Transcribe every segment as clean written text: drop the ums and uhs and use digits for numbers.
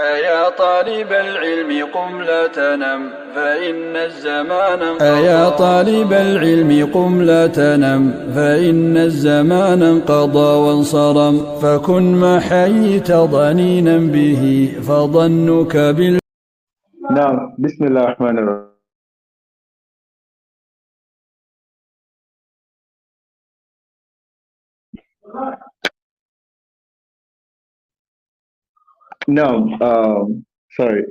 أيا طالب العلم قم لا تنم فإن الزمان أيا طالب العلم قم لا تنم فإن الزمان انقضى وانصرم فكن ما حييت ضنينا به فظنك نعم بسم الله الرحمن الرحيم. Now, sorry.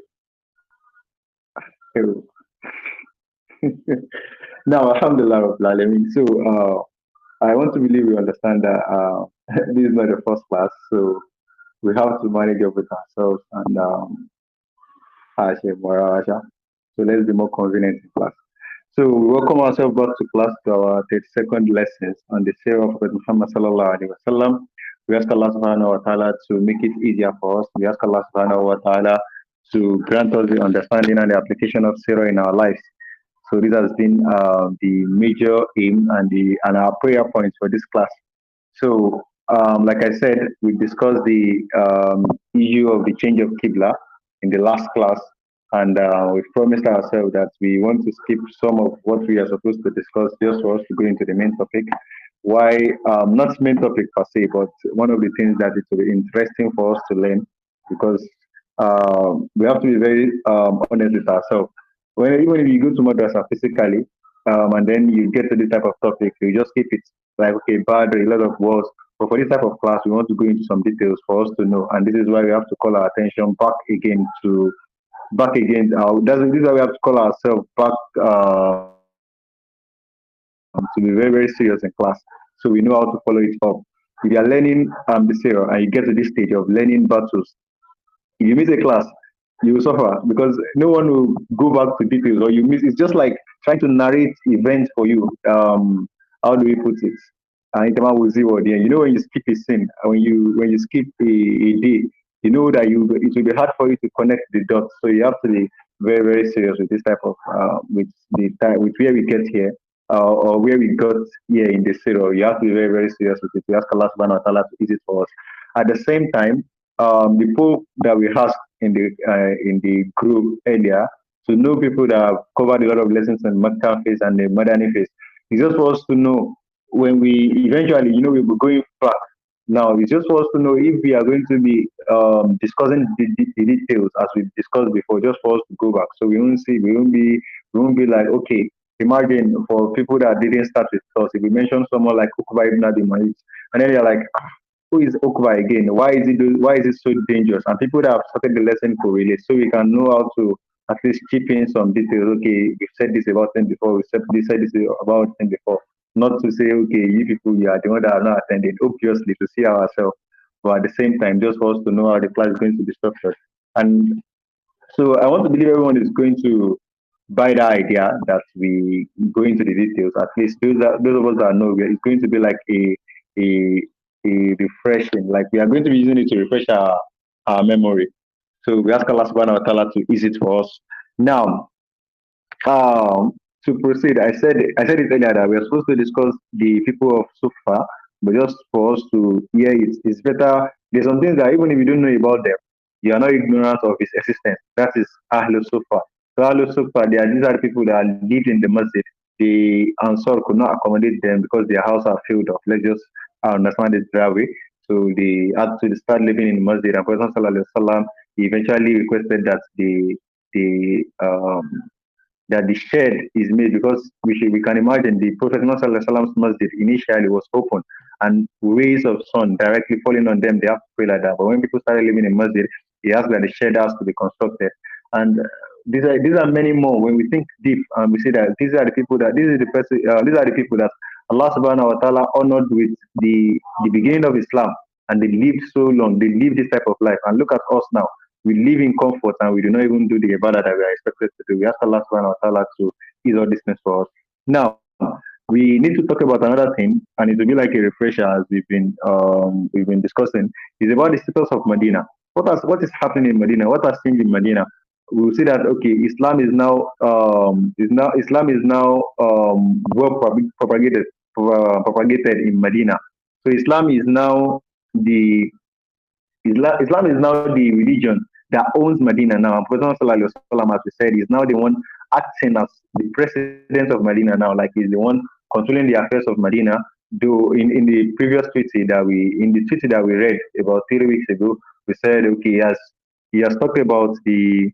Now, Alhamdulillah, Rabbil Alameen. So, I want to believe we understand that this is not the first class, so we have to manage it with ourselves and so let's be more convenient in class. So, we welcome ourselves back to class to our 32nd lessons on the Seerah of Prophet Muhammad Sallallahu Alaihi Wasallam. We ask Allah Subhanahu wa Taala to make it easier for us. We ask Allah Subhanahu wa Taala to grant us the understanding and the application of Seerah in our lives. So this has been the major aim and our prayer points for this class. So, like I said, we discussed the issue of the change of Qibla in the last class, and we promised ourselves that we want to skip some of what we are supposed to discuss just for us to go into the main topic. Why, not main topic per se, but one of the things that it will be interesting for us to learn because we have to be very honest with ourselves. Even if you go to madrasa physically, and then you get to this type of topic, you just keep it like okay, bad, a lot of words. But for this type of class, we want to go into some details for us to know, and this is why we have to call our attention back again to back again. This is why we have to call ourselves back to be very very serious in class, so we know how to follow it up. If you are learning the Surah and you get to this stage of learning battles, if you miss a class, you will suffer because no one will go back to details or you miss. It's just like trying to narrate events for you. How do we put it? Intermal will zero there. You know when you skip a scene, when you skip a day, you know that it will be hard for you to connect the dots. So you have to be very very serious with this type of with the time with where we get here. Or where we got here in the zero, you have to be very, very serious with it. We ask Allah subhanahu wa ta'ala to ease it for us. At the same time, the poll that we asked in the group earlier to know people that have covered a lot of lessons in Makkah phase and the Madani phase. It's just for us to know when we eventually, we'll be going back. Now, it's just for us to know if we are going to be discussing the details as we discussed before, just for us to go back. So we won't be like, okay, imagine for people that didn't start with us, if we mention someone like Ukuba ibn Abi Mu'ayt, and then you're like, who is Okwa again? Why is it so dangerous? And people that have started the lesson correlate, so we can know how to at least chip in some details. Okay, we've said this about them before. We said this about them before. Not to say, okay, you people, you are the one that are not attending. Obviously, to see ourselves, but at the same time, just for us to know how the class is going to be structured. And so, I want to believe everyone is going to buy the idea that we go into the details. At least those of us that know, it's going to be like a a refreshing. Like we are going to be using it to refresh our memory. So we ask Allah subhanahu wa ta'ala to ease it for us. Now, to proceed, I said it earlier that we are supposed to discuss the people of Sufa, but just for us to hear it, it's better. There's some things that even if you don't know about them, you are not ignorant of its existence. That is Ahlul Sufa. So Ahlul Sufa, these are the people that lived in the masjid. The Ansar could not accommodate them because their house are filled up. Let's just understand it that way. So they had to start living in the masjid. And Prophet Sallallahu Alaihi Wasallam eventually requested the that the shed is made because we can imagine the Prophet Muhammad's masjid initially was open and rays of sun directly falling on them, they have to pray like that. But when people started living in masjid, he asked that the shed has to be constructed. And these are many more. When we think deep and we say that these are the people that these are the people that Allah subhanahu wa ta'ala honored with the beginning of Islam and they lived so long, they lived this type of life. And look at us now, we live in comfort and we do not even do the ibadah that we are expected to do. We ask Allah subhanahu wa ta'ala to ease all this things for us. Now, we need to talk about another thing, and it will be like a refresher as we've been discussing, is about the status of Medina. What is happening in Medina? What has changed in Medina? We will see that okay, Islam is now well propagated in Medina. So the Islam is now the religion that owns Medina now. And Prophet Sallallahu Alaihi Wasallam, as we said, is now the one acting as the president of Medina now, like he's the one controlling the affairs of Medina. Though in the previous treaty that we read about 3 weeks ago, we said okay, he has talked about the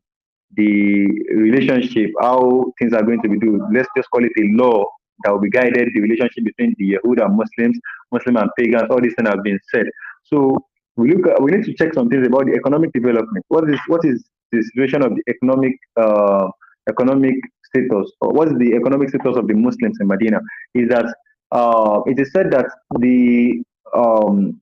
relationship, how things are going to be done. Let's just call it a law that will be guided the relationship between the Yahud and Muslims, Muslim and pagans. All these things have been said. So we need to check some things about the economic development. What is the situation of the economic status, or what is the economic status of the Muslims in Medina? Is that it is said that um,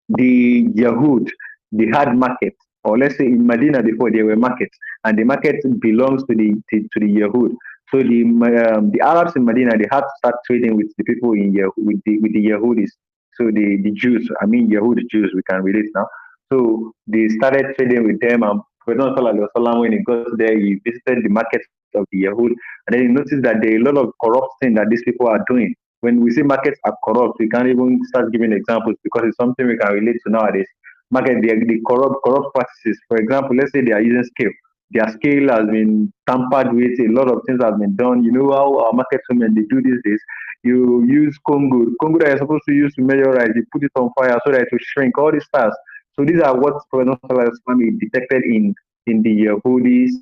the Yahud, they had markets, or let's say in Medina before there were markets, and the market belongs to the Yahud. So the Arabs in Medina, they had to start trading with the people in with the Yahudis. So the Jews, I mean Yahud Jews, we can relate now. So they started trading with them, and Prophet Sallallahu Alaihi Wasallam, when he got there, he visited the markets of the Yahud, and then he noticed that there are a lot of corrupt things that these people are doing. When we say markets are corrupt, we can't even start giving examples because it's something we can relate to nowadays. Market, the corrupt practices. For example, let's say they are using scale. Their scale has been tampered with. A lot of things have been done. You know how our market women they do these days. You use Congo. Congo that you're supposed to use to measure rice. You put it on fire so that it will shrink. All these stars. So these are what Prophet detected in the Yahudis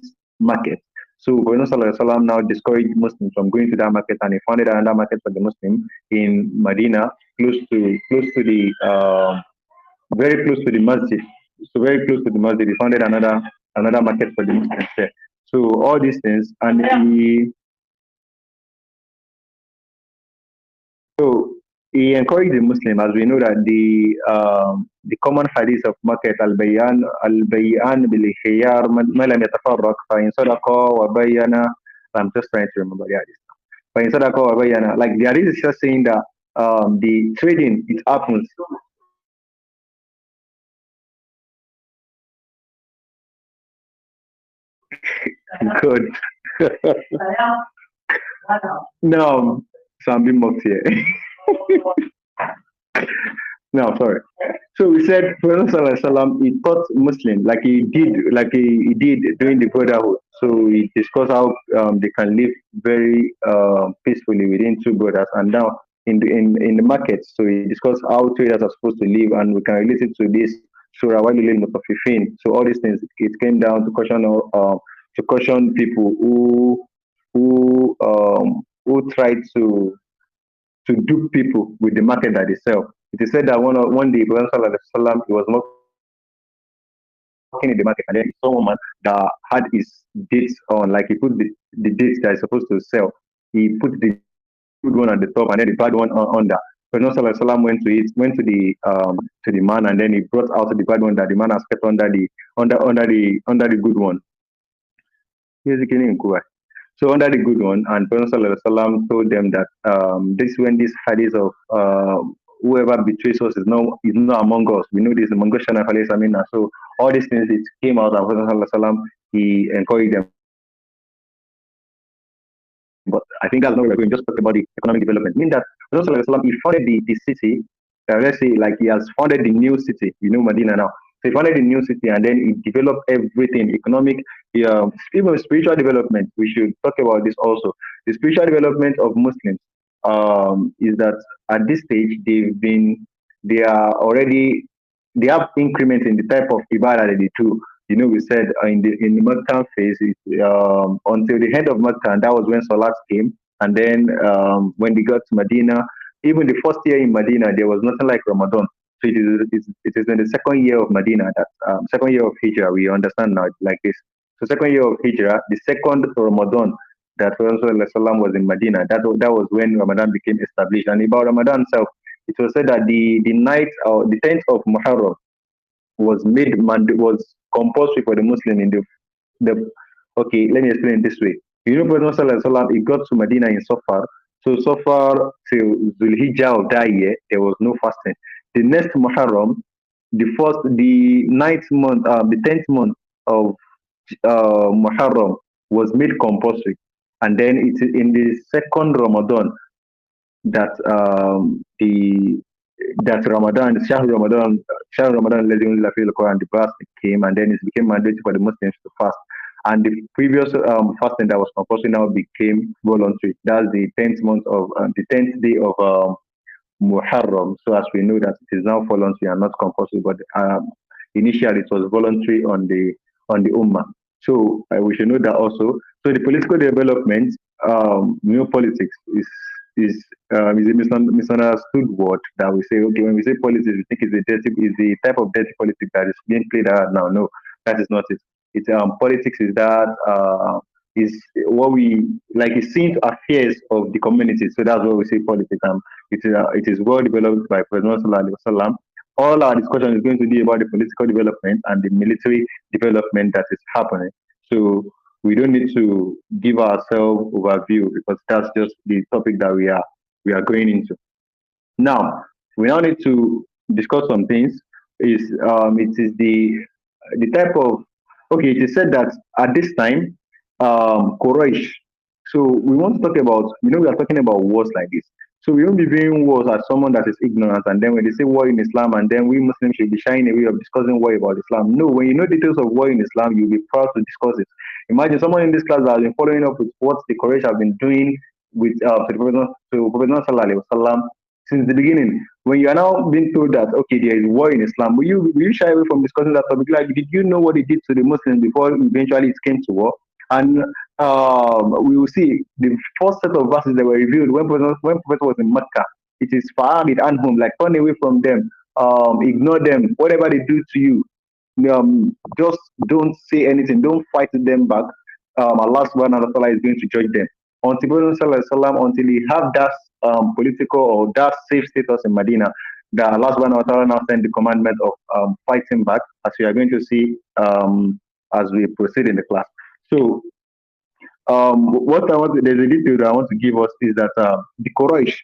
market. So Prophet Sallallahu now discouraged Muslims from going to that market, and he founded another market for the Muslim in Medina, close to the very close to the masjid. So very close to the masjid, he founded another market for the Muslims there. So all these things, and he encouraged the Muslim, as we know that the common hadith of market al-bayan bil khiyar ma lam yatafarraq fa in sadaqa wa bayana. I'm just trying to remember the hadith. Fa in sadaqa wa bayana, like the hadith is just saying that the trading, it happens. Good. No, so I'm being mocked here. No, sorry. So we said Prophet Sallallahu he taught Muslim like he did during the brotherhood. So he discussed how they can live very peacefully within two brothers, and now in the market. So he discussed how traders are supposed to live, and we can relate it to this Surah Al-Hajj. So all these things, it came down to caution people who try to dupe people with the market that they sell. It is said that one day Prophet Sallallahu Alaihi Wasallam, he was walking in the market, and then he saw one man that had his dates on, like he put the dates that he's supposed to sell. He put the good one at the top and then the bad one on that. Prophet Sallallahu Alaihi Wasallam went to the man, and then he brought out the bad one that the man has kept under the good one. So under the good one, and Prophet Sallallahu Alaihi Wasallam told them that this hadith of whoever betrays us is not among us. We know this among us. So all these things, it came out, and Prophet Sallallahu Alaihi Wasallam, he encouraged them. But I think that's not where we're going. Just talk about the economic development. Mean that Prophet Sallallahu Alaihi Wasallam, he founded the city. Let's say like he has founded the new city. Medina now. So he founded the new city, and then he developed everything, economic, even spiritual development. We should talk about this also. The spiritual development of Muslims is that at this stage they have increment in the type of ibadah that they do. We said in the Makkah phase, until the end of Makkah, that was when Salat came, and then when they got to Medina, even the first year in Medina, there was nothing like Ramadan. So it is in the second year of Medina, that second year of Hijrah, we understand now like this. So second year of Hijrah, the second Ramadan that Prophet was in Medina, that was when Ramadan became established. And about Ramadan itself, it was said that the night or the 10th of Muharram was compulsory for the Muslim in the okay, let me explain it this way. Prophet he got to Medina in Safar. So far till Zulhijjah of that year, there was no fasting. The next Muharram, the 10th month of Muharram was made compulsory, and then it's in the second Ramadan that that Shahr Ramadan, and the verse came, and then it became mandatory for the Muslims to fast. And the previous fasting that was compulsory now became voluntary. That's the 10th day of Muharram. So as we know that it is now voluntary and not compulsory, but initially it was voluntary on the Ummah. So we should know that also. So the political development, politics is a misunderstood word that we say. Okay, when we say politics, we think is the type of dirty politics that is being played out now. No, that is not it. It's politics is that is what we like is seen to affairs of the community. So that's what we say politics. It is well developed by President Sallallahu Alaihi Wasallam. All our discussion is going to be about the political development and the military development that is happening. So we don't need to give ourselves overview because that's just the topic that we are going into. Now we now need to discuss some things. It is the type of okay. It is said that at this time, Quraysh. So we want to talk about we are talking about wars like this. So we won't be viewing wars as someone that is ignorant, and then when they say war in Islam, and then we Muslims should be shying away of discussing war about Islam. No, when you know details of war in Islam, you'll be proud to discuss it. Imagine someone in this class that has been following up with what the Quraysh have been doing with Prophet Sallallahu Alaihi Wasallam since the beginning. When you are now being told that okay, there is war in Islam, will you shy away from discussing that topic? Like, did you know what they did to the Muslims before eventually it came to war? And we will see the first set of verses that were revealed when Prophet was in Mecca. It is Fa'arid anhum, like turn away from them, ignore them, whatever they do to you, just don't say anything, don't fight them back. Allah subhanahu wa ta'ala is going to judge them. Until Prophet until he have that political or that safe status in Medina, that Allah subhanahu wa ta'ala now sent the commandment of fighting back, as we are going to see as we proceed in the class. So, what there's a detail that I want to give us is that the Quraysh,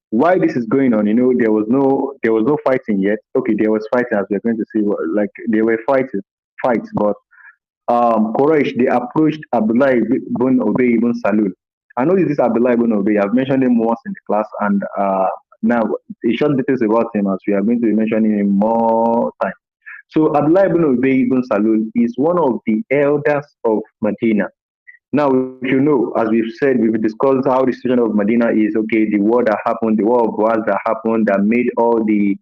why this is going on, there was no fighting yet. Okay, there was fighting as we're going to see, like they were fights, but Quraysh, they approached Abdullah ibn Ubay ibn Salul. I know this Abdullah ibn Ubay. I've mentioned him once in the class, and now a short details about him as we are going to be mentioning him more time. So Abdullah ibn Ubay ibn Salul is one of the elders of Medina. Now, if you know, as we've said, we've discussed how the situation of Medina is okay. The war that happened, the war of wars that happened, that made all the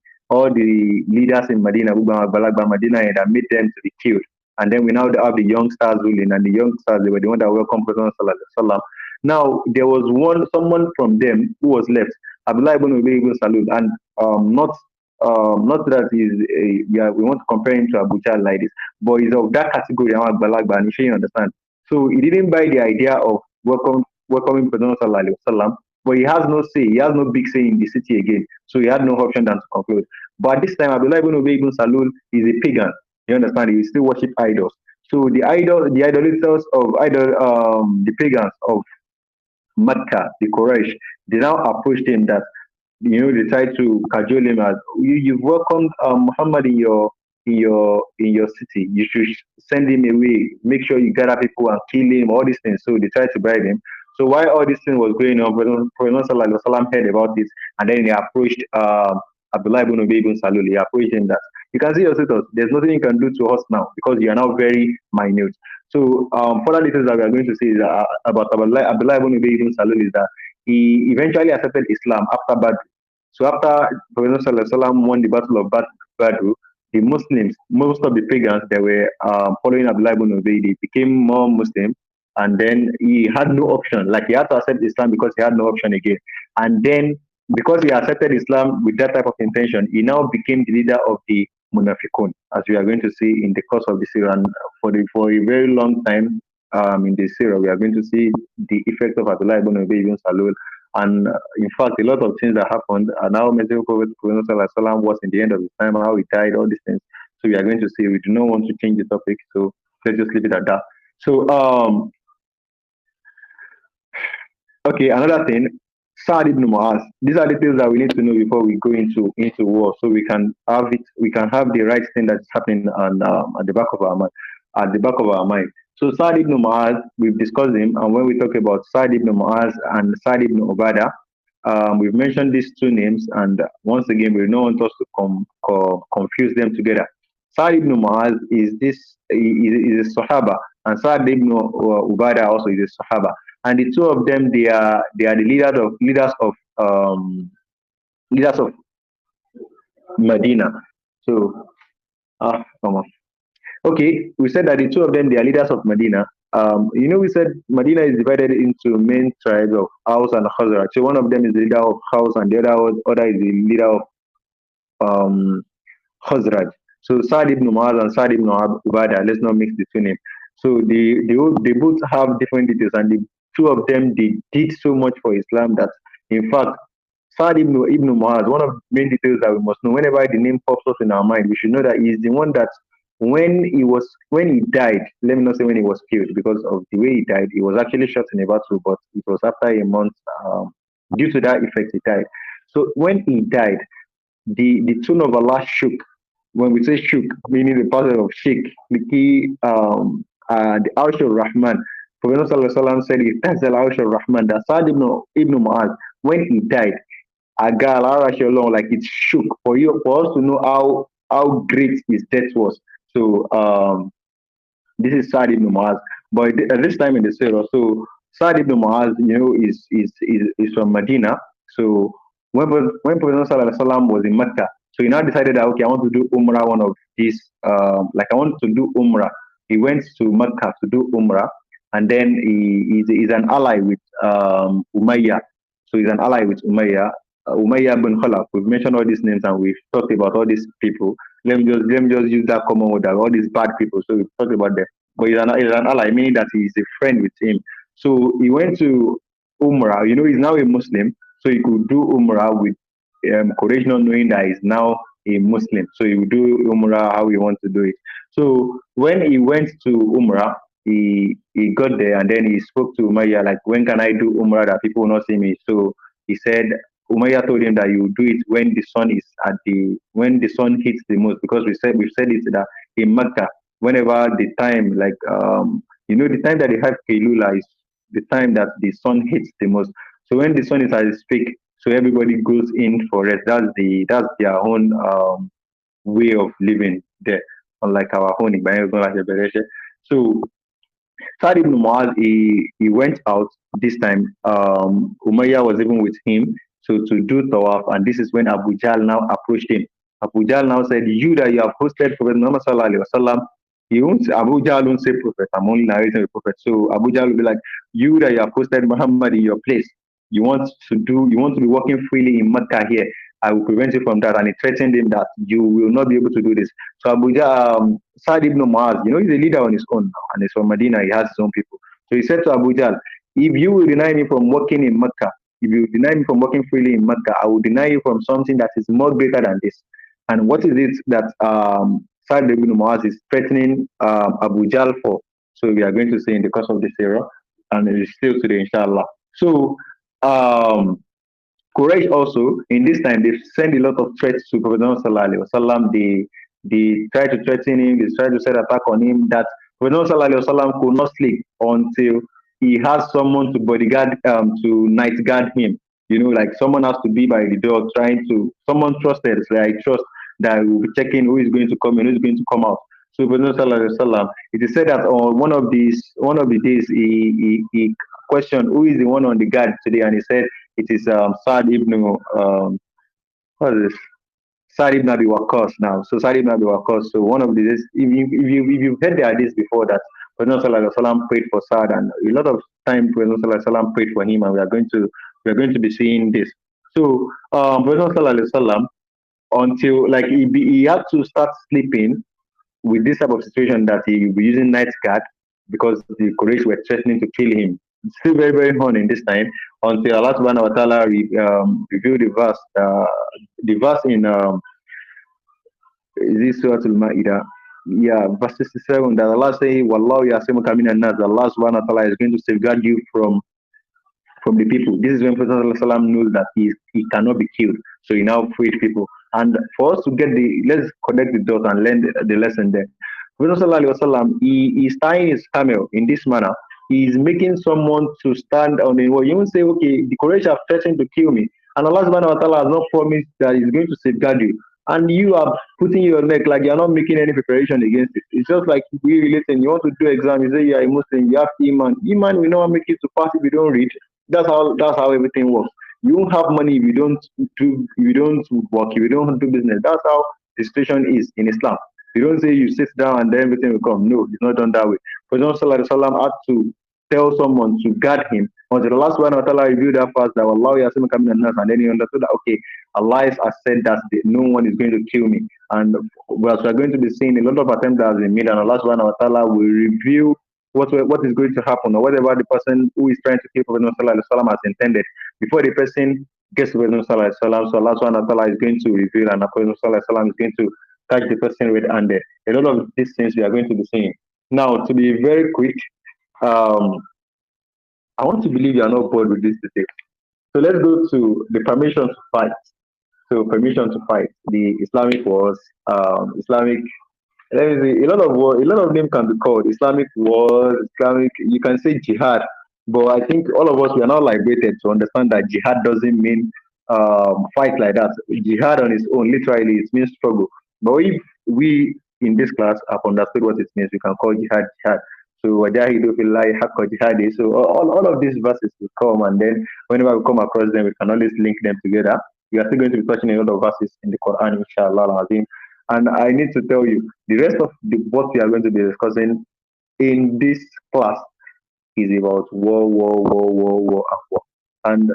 leaders in Medina, Medina, that made them to be killed. And then we now have the young stars ruling, and the young stars, they were the one that welcomed Prophet Sallallahu. Now there was someone from them who was left, Abdullah ibn Ubay ibn Salul, and not that we want to compare him to Abu Jahl like this, but he's of that category, and you understand. So he didn't buy the idea of welcoming Prophet Sallallahu, but he has no say, he has no big say in the city again. So he had no option than to conclude. But this time, Abdullah ibn Ubay ibn Salul is a pagan. You understand? He still worship idols. So the idolaters of the pagans of Mecca, the Quraysh, they now approached him that they tried to cajole him as you've welcomed Muhammad in your city. You should send him away. Make sure you gather people and kill him. All these things. So they tried to bribe him. So while all this thing was going on, Prophet Sallallahu heard about it, and then he approached Abdullah ibn Ubay ibn Salul. He approached him that you can see your status. There's nothing you can do to us now because you are now very minute. So further details that we are going to see is about Abdullah ibn Ubay ibn Salul is that he eventually accepted Islam after Badr. So after Prophet Sallallahu won the battle of Badr, the Muslims, most of the pagans that were following Abdullah ibn Ubay, they became more Muslim, and then he had no option. Like he had to accept Islam because he had no option again. And then because he accepted Islam with that type of intention, he now became the leader of the Munafiqun, as we are going to see in the course of the Seerah. And for a very long time in the Seerah, we are going to see the effect of Abdullah ibn Ubay ibn Salul. And in fact, a lot of things that happened are now Messenger Prophet was in the end of his time, how he died, all these things. So we are going to see. We do not want to change the topic, so let's just leave it at that. So okay, another thing, Sa'd ibn Mu'az. These are the things that we need to know before we go into war, so we can have it. We can have the right thing that's happening at the back of our mind. So Sa'd ibn Mu'az, we've discussed him, and when we talk about Sa'd ibn Mu'az and Sa'd ibn Ubadah, we've mentioned these two names, and once again, we don't want us to confuse them together. Sa'd ibn Mu'az is a Sahaba, and Sa'd ibn Ubadah also is a Sahaba, and the two of them they are the leaders of Medina. So come on. Okay, we said that the two of them they are leaders of Medina. We said Medina is divided into main tribes of Aus and Khazraj. So one of them is the leader of Aus, and the other is the leader of um, Khazraj. So Sa'd ibn Mu'adh and Sa'd ibn Ubadah, let's not mix the two names. So they both have different details, and the two of them they did so much for Islam that, in fact, Sa'd ibn Mu'adh, one of the main details that we must know whenever the name pops up in our mind, we should know that he is the one that when he died, let me not say when he was killed, because of the way he died, he was actually shot in a battle, but it was after a month. Due to that effect, he died. So when he died, the tune of Allah shook. When we say shook, meaning the person of shake, the key, the Arsh al-Rahman. Prophet Sallallahu Alaihi Wasallam said, "That's the Arsh al-Rahman." That Sa'd ibn Mu'adh, when he died, Agal Arsh alone, like it shook for us to know how great his death was. So this is Sa'd ibn Mu'adh. But at this time in the Surah, so Sa'd ibn Mu'adh, is from Medina. So when Prophet Sallallahu Alaihi Wasallam was in Mecca, so he now decided that, okay, I want to do Umrah, one of these, like I want to do Umrah. He went to Mecca to do Umrah, and then he's an ally with Umayyah. So he's an ally with Umayyah. Umayyah bin Khalaf. We've mentioned all these names and we've talked about all these people. Let me just use that common word, all these bad people. So we've talked about them. But he's an ally, meaning that he's a friend with him. So he went to Umrah. He's now a Muslim, so he could do Umrah with Quraysh not knowing that he's now a Muslim. So he would do Umrah how he wants to do it. So when he went to Umrah, he got there and then he spoke to Umayyah, like, when can I do Umrah that people will not see me? So he said, Umayyah told him that you do it when when the sun hits the most, because we've said it that in Mecca, whenever the time, like the time that they have Kailula is the time that the sun hits the most. So when the sun is at its peak, so everybody goes in for rest. That's their own way of living there, unlike our own. So Sa'd ibn Mu'adh, he went out this time. Umayyah was even with him, so to do tawaf, and this is when Abu Jahl now approached him. Abu Jahl now said, "You that you have hosted Prophet Muhammad Sallallahu Alaihi Wasallam." Abu Jahl won't say prophet. I'm only narrating the prophet. So Abu Jahl will be like, "You that you have hosted Muhammad in your place, you want to be walking freely in Mecca here. I will prevent you from that." And he threatened him that you will not be able to do this. So Abu Jahl, Sa'd ibn Mu'adh, he's a leader on his own, and he's from Medina. He has his own people. So he said to Abu Jahl, "If you will deny me from walking in Mecca, if you deny me from walking freely in Mecca, I will deny you from something that is more greater than this." And what is it that Sa'd ibn Mu'adh is threatening Abu Jahl for? So we are going to say in the course of this era, and it is still today, inshallah. So Quraysh also, in this time, they send a lot of threats to Prophet Muhammad Sallallahu Alaihi Wasallam. They try to threaten him, they try to set attack on him, that Prophet Muhammad Sallallahu Alaihi Wasallam could not sleep until he has someone to bodyguard, to night guard him. Like someone has to be by the door someone trusted, so I trust, that will be checking who is going to come in, who is going to come out. So Prophet Sallallahu Alaihi Wasallam, it is said that on one of the days, he questioned who is the one on the guard today, and he said it is Sa'd ibn what is this? Sa'd ibn Abi Waqqas now. So Sa'd ibn Abi Waqqas. So one of the days, if you've heard the hadith before, that Prophet Sallallahu Alaihi Wasallam prayed for Sa'd, and a lot of time Prophet Sallallahu Alaihi Wasallam prayed for him, and we are going to be seeing this. So Prophet Sallallahu Alaihi Wasallam, until like he had to start sleeping with this type of situation, that he will be using night guard, because the Quraysh were threatening to kill him. It's still very, very hard in this time, until Allah subhanahu wa ta'ala revealed the verse in is this Surah Al-Ma'idah? Yeah, verse 67, that Allah say, "Wallahu yasimuka minan nas." Allah subhanahu wa ta'ala is going to safeguard you from the people. This is when Prophet ﷺ knows that he cannot be killed. So he now freed people. And for us to let's connect the dots and learn the lesson there. Prophet ﷺ, he is tying his camel in this manner. He's making someone to stand on the wall. You won't say, okay, the Quraysh are threatening to kill me, and Allah subhanahu wa ta'ala has not promised that He's going to safeguard you. And you are putting your neck like you're not making any preparation against it. It's just like we listen, you want to do exam, you say you're a Muslim, you have Iman. Iman will not make you to pass if you don't read. That's how everything works. You won't have money if you don't work, if you don't do business. That's how the situation is in Islam. You don't say you sit down and then everything will come. No, it's not done that way. Prophet Sallallahu Alaihi Wasallam had to tell someone to guard him until the last one of Allah revealed that fast that Allah Yasim coming and then he understood that okay, Allah has said that no one is going to kill me. And we are going to be seeing a lot of attempts that has been made, and Allah subhanahu wa ta'ala will reveal what is going to happen or whatever the person who is trying to kill Prophet Sallallahu Alaihi Wasallam has intended before the person gets to Prophet Sallallahu Alaihi Wasallam. So Allah subhanahu wa ta'ala is going to reveal, and Prophet Sallallahu Alaihi Wasallam is going to catch the person red-handed. A lot of these things we are going to be seeing. Now, to be very quick, I want to believe you are not bored with this today. So let's go to the permission to fight. So permission to fight. The Islamic wars, Islamic. Let me see. A lot of names can be called Islamic wars. Islamic. You can say jihad, but I think all of us we are not liberated to understand that jihad doesn't mean fight like that. Jihad on its own, literally, it means struggle. But if we in this class have understood what it means, we can call jihad jihad. So wajahidu fillahi haqqa jihadi. So all of these verses will come, and then whenever we come across them, we can always link them together. We are still going to be touching a lot of verses in the Quran, inshallah al-azim. And I need to tell you, the rest of what we are going to be discussing in this class is about war, and war. And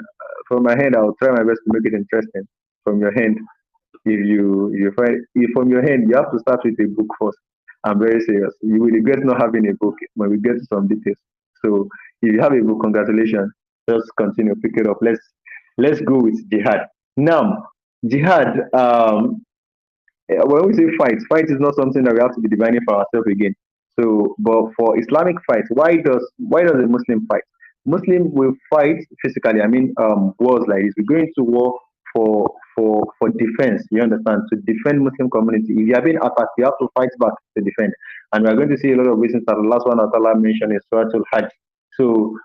from my hand, I'll try my best to make it interesting. From your hand, if from your hand, you have to start with a book first. I'm very serious. You will regret not having a book when we get to some details. So if you have a book, congratulations. Just continue, pick it up. Let's go with jihad. Now, jihad. When we say fight is not something that we have to be defining for ourselves again. So, but for Islamic fight, why does a Muslim fight? Muslim will fight physically. I mean, wars like this. We're going to war for defense. You understand? To defend Muslim community. If you are being attacked, you have to fight back to defend. And we are going to see a lot of reasons that the last one that Allah mentioned is Surah Al-Hajj. So,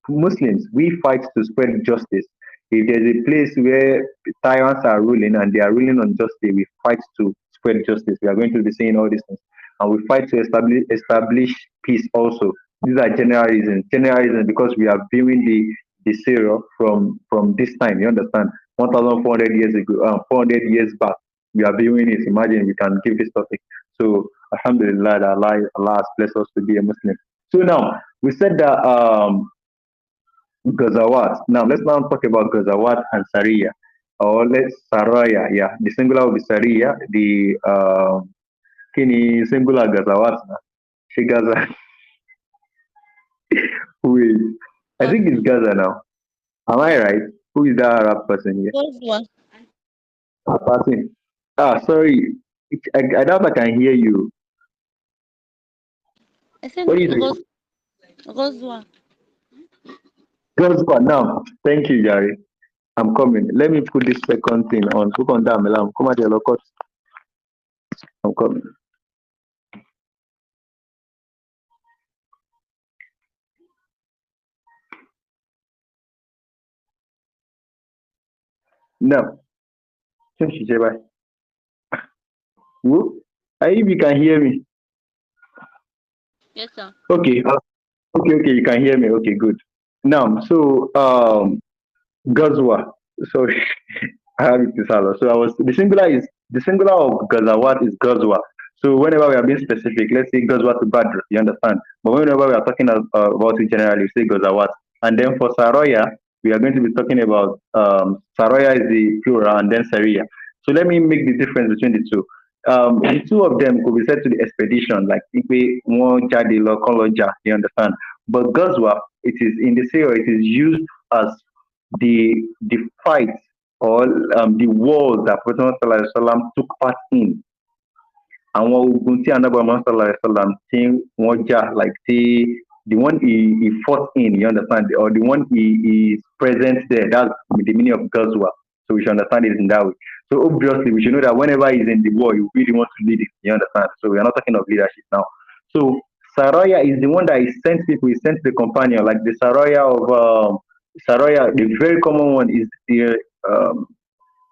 Muslims, we fight to spread justice. If there's a place where tyrants are ruling and they are ruling on justice, we fight to spread justice. We are going to be saying all these things. And we fight to establish peace also. These are general reasons. General reasons because we are viewing the Seerah from this time. You understand? 1,400 years ago, 400 years back, we are viewing it. Imagine we can give this topic. So, alhamdulillah, Allah has blessed us to be a Muslim. So now, we said that Gazawaat. Now let's talk about Gazawaat and Sarāyah, or let's Sarāyah. Yeah, the singular will be Sarāyah. The kini singular Gazawaat. She Gaza. Wait, I think it's Gaza now. Am I right? Who is that Arab person here? Person. Sorry. I doubt I can hear you. I said What is it? Ghazwah. Ghazwah. Now, thank you, Jari. I'm coming. Let me put this second thing on. Put on down, Melam. Come at your court. I'm coming. Now, since you say bye. Whoop. I hope you can hear me. Yes, sir. Okay. Okay. You can hear me. Okay, good. Now, so Ghazwah. Sorry, I have it to So the singular of Gazawaat is Ghazwah. So whenever we are being specific, let's say Ghazwah to Badr, you understand. But whenever we are talking about it generally, we say Gazawaat. And then for Sarāyah, we are going to be talking about Sarāyah is the plural, and then Sarāyah. So let me make the difference between the two. The two of them could be said to the expedition, like if we want Jadilo, Koloja, you understand. But Ghazwah, it is in the Seerah, it is used as the fight or the wars that Prophet ﷺ took part in. And what we see another Muhammad ﷺ like the one he fought in, you understand, or the one he is present there. That's the meaning of Ghazwah. So we should understand it in that way. So obviously we should know that whenever he's in the war, you really want to lead it. You understand? So we are not talking of leadership now. So Sarāya is the one that he sent people, he sent the companion, like the Sarāya of Sarāya, the very common one is the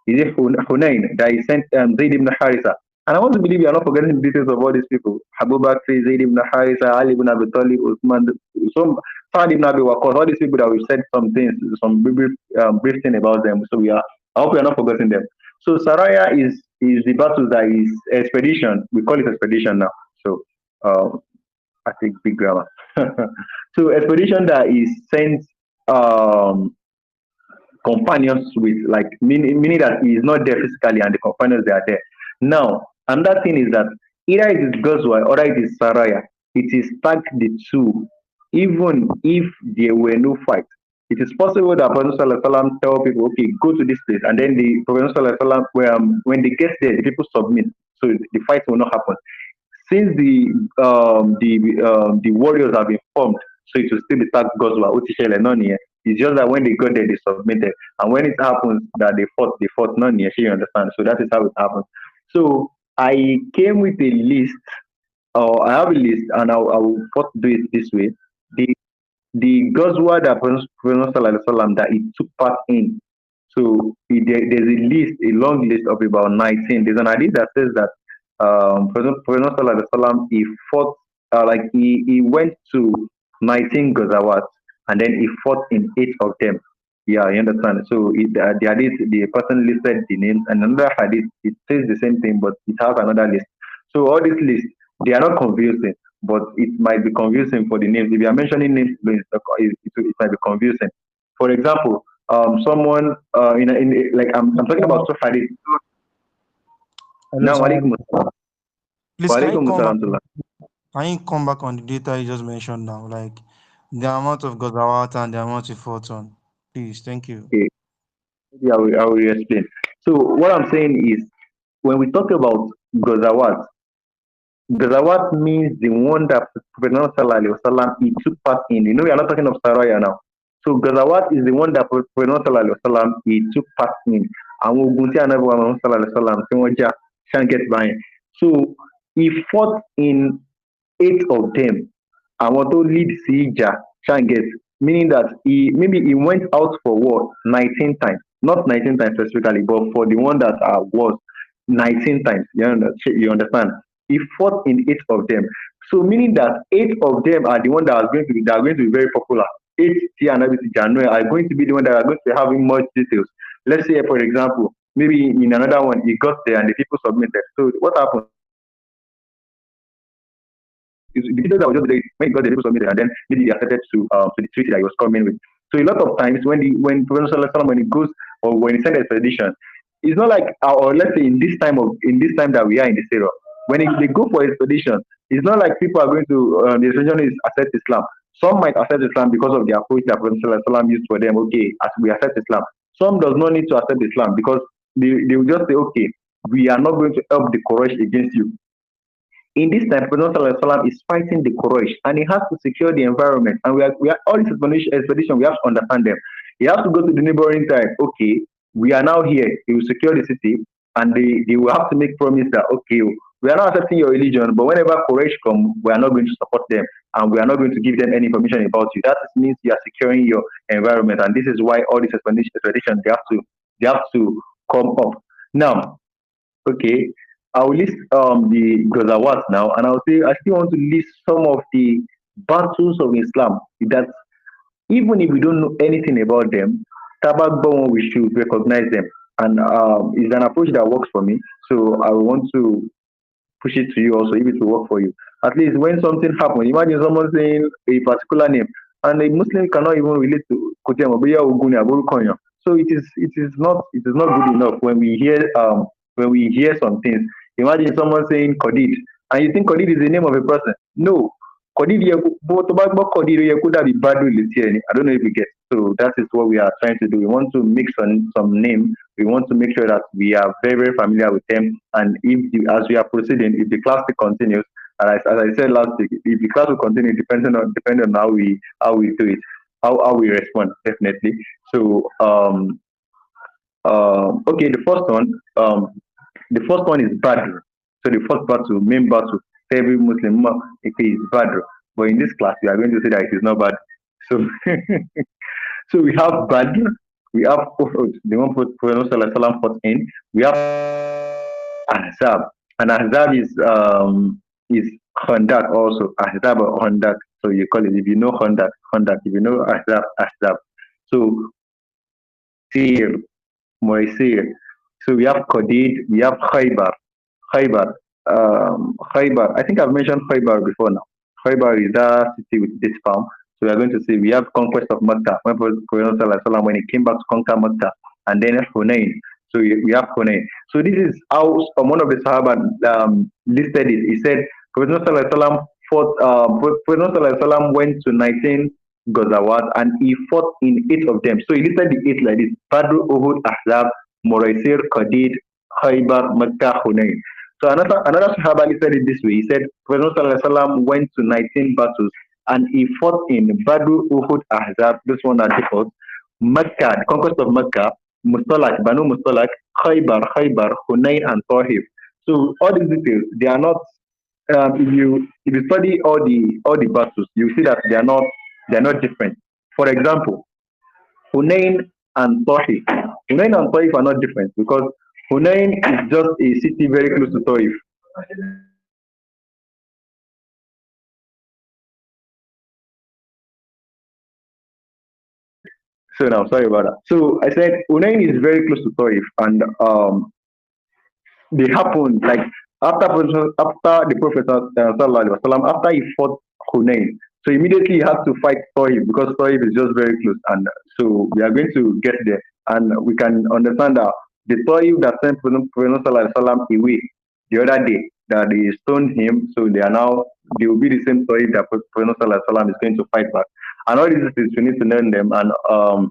is it Hunain that he sent Zayd ibn Haritha. And I want to believe you are not forgetting the details of all these people. Abu Bakr, Zayd ibn Haritha, Ali ibn Abi Talib, Uthman, some Sa'd ibn Abi Waqqas, all these people that we said some things, some brief thing about them. So I hope we are not forgetting them. So Saraya is the battle that is expedition. We call it expedition now. So I think big grammar. So expedition that is sent um companions with, like, meaning that he is not there physically and the companions they are there. Now, another thing is that either it is Ghazwah or it is Saraya. It is tagged the two, even if there were no fight. It is possible that Prophet Sallallahu Alaihi Wasallam tell people, okay, go to this place, and then the Prophet Sallallahu Alaihi Wasallam, when they get there, the people submit, so the fight will not happen. Since the warriors have been formed, so it will still be tagged Ghazwah, Utishele, none here. It's just that when they got there, they submitted. And when it happens that they fought none here, you understand? So that is how it happens. So I came with a list, or I have a list, and I will first do it this way. The the Ghazwa that Prophet Sallallahu Alaihi Wasallam that he took part in. So there's a list, a long list of about 19. There's an hadith that says that Prophet Sallallahu Alaihi Wasallam, he fought, like he went to 19 Gazawaat, and then he fought in 8 of them. Yeah, you understand. So the hadith, the person listed the names, and another hadith, it says the same thing, but it has another list. So all these lists, they are not confusing, but it might be confusing for the names. If you are mentioning names, it might be confusing. For example, someone like I'm talking about two hadith. Hello, Now, sir. alaikum assalam. Please, Wa alaikum assalam. can you come back on the data you just mentioned now? Like the amount of Gazawaat and the amount you fought on. Please, thank you. Okay, maybe I will explain. So what I'm saying is, when we talk about Ghazawat, Gazawat means the one that Prophet Muhammad Sallallahu Alaihi Wasallam he took part in. You know, we are not talking of Sarāyah now. So Gazawat is the one that Prophet Muhammad Sallallahu Alaihi Wasallam he took part in. And we go to another Muhammad Sallallahu Alaihi Wasallam, say, "Waja, shan't get by." So he fought in 8 of them. And want to lead Sija, shan't get, meaning that he went out for war 19 times, not 19 times specifically, but for the one that was 19 times. You understand? He fought in 8 of them. So meaning that 8 of them are the one that are going to be very popular. 8 and everything January are going to be the one that are going to be having much details. Let's say, for example, maybe in another one he got there and the people submitted. So what happened? The details that was just there when he got the people submitted, and then maybe he accepted to the treaty that he was coming with. So a lot of times when Prophet Sallallahu Alaihi Wasallam, when he goes or when he sends expedition, it's not like, or let's say in this time that we are in the Seerah, when they go for expedition, it's not like people are going to the expedition is accept Islam. Some might accept Islam because of the approach that Prophet Sallallahu Alaihi Wasallam used for them. Okay, as we accept Islam. Some does not need to accept Islam because they will just say, okay, we are not going to help the Quraysh against you. In this time, Prophet Sallallahu Alaihi Wasallam is fighting the Quraysh, and he has to secure the environment. And we are all this expedition, we have to understand them. He has to go to the neighboring tribe. Okay, we are now here. He will secure the city, and they will have to make promise that, okay, we are not accepting your religion, but whenever Quraysh come, we are not going to support them, and we are not going to give them any information about you. That means you are securing your environment, and this is why all these expeditions they have to come up. Now, okay, I will list the Gazawaat now, and I'll say I still want to list some of the battles of Islam that even if we don't know anything about them, Tabak we should recognize them. And it's an approach that works for me. So I want to push it to you also if it will work for you. At least when something happens, imagine someone saying a particular name, and a Muslim cannot even relate to Kotiama, so it is not good enough when we hear some things. Imagine someone saying Khalid, and you think Khalid is the name of a person. No, Khalid Khalid be Badu Litieni. I don't know if you get. So that is what we are trying to do. We want to mix on some name. We want to make sure that we are very, very familiar with them. And as we are proceeding, if the class continues, and as I said last week, if the class will continue, depending on how we do it, how we respond, definitely. So okay, the first one is battle. So the first battle, main battle. every Muslim Ummah, it is Badr. But in this class, we are going to say that it is not bad. So, so we have Badr, we have Uhud, the one Prophet Sallallahu fought in. We have Ahzab, and Ahzab is Khandak also. Ahzab or Khandak, so you call it if you know Khandak, Khandak. If you know Ahzab, Ahzab. So Sir, Moisir. So we have Qadid, we have Khaybar. Khaybar. Khaybar. I think I've mentioned Khaybar before now. Khaybar is that city with this farm. So we are going to see we have conquest of Mecca. When Prophet Sallallahu when he came back to conquer Mecca, and then Hunayn. So we have Hunayn. So this is how one of the Sahaba listed it. He said Prophet Sallallahu fought. Prophet Sallallahu went to 19 Gazawaat and he fought in 8 of them. So he listed the 8 like this: Badr, Uhud, Ahzab, Muraisir, Qadid, Khaybar, Mecca, Hunayn. So another Sahaba listed it this way. He said Prophet ﷺ went to 19 battles and he fought in Badr, Uhud, Ahzab. This one are default. Mecca, the conquest of Mecca, Mustalak, Banu Mustalak, Khaybar, Hunayn, and Tawhif. So all these details, they are not. If you study all the battles, you see that they are not different. For example, Hunayn and Tawhif. Hunayn and Tawhif are not different because Hunayn is just a city very close to Taif. So now, sorry about that. So I said Hunayn is very close to Taif, and they happened like after the Prophet Sallallahu Alaihi Wasallam, after he fought Hunayn. So immediately he had to fight Taif because Taif is just very close, and so we are going to get there, and we can understand that the Taif that sent Prophet Sallallahu Alaihi Wasallam away the other day that they stoned him, so they will be the same Taif that Prophet Sallallahu Alaihi Wasallam is going to fight back, and all these things we need to learn them, and a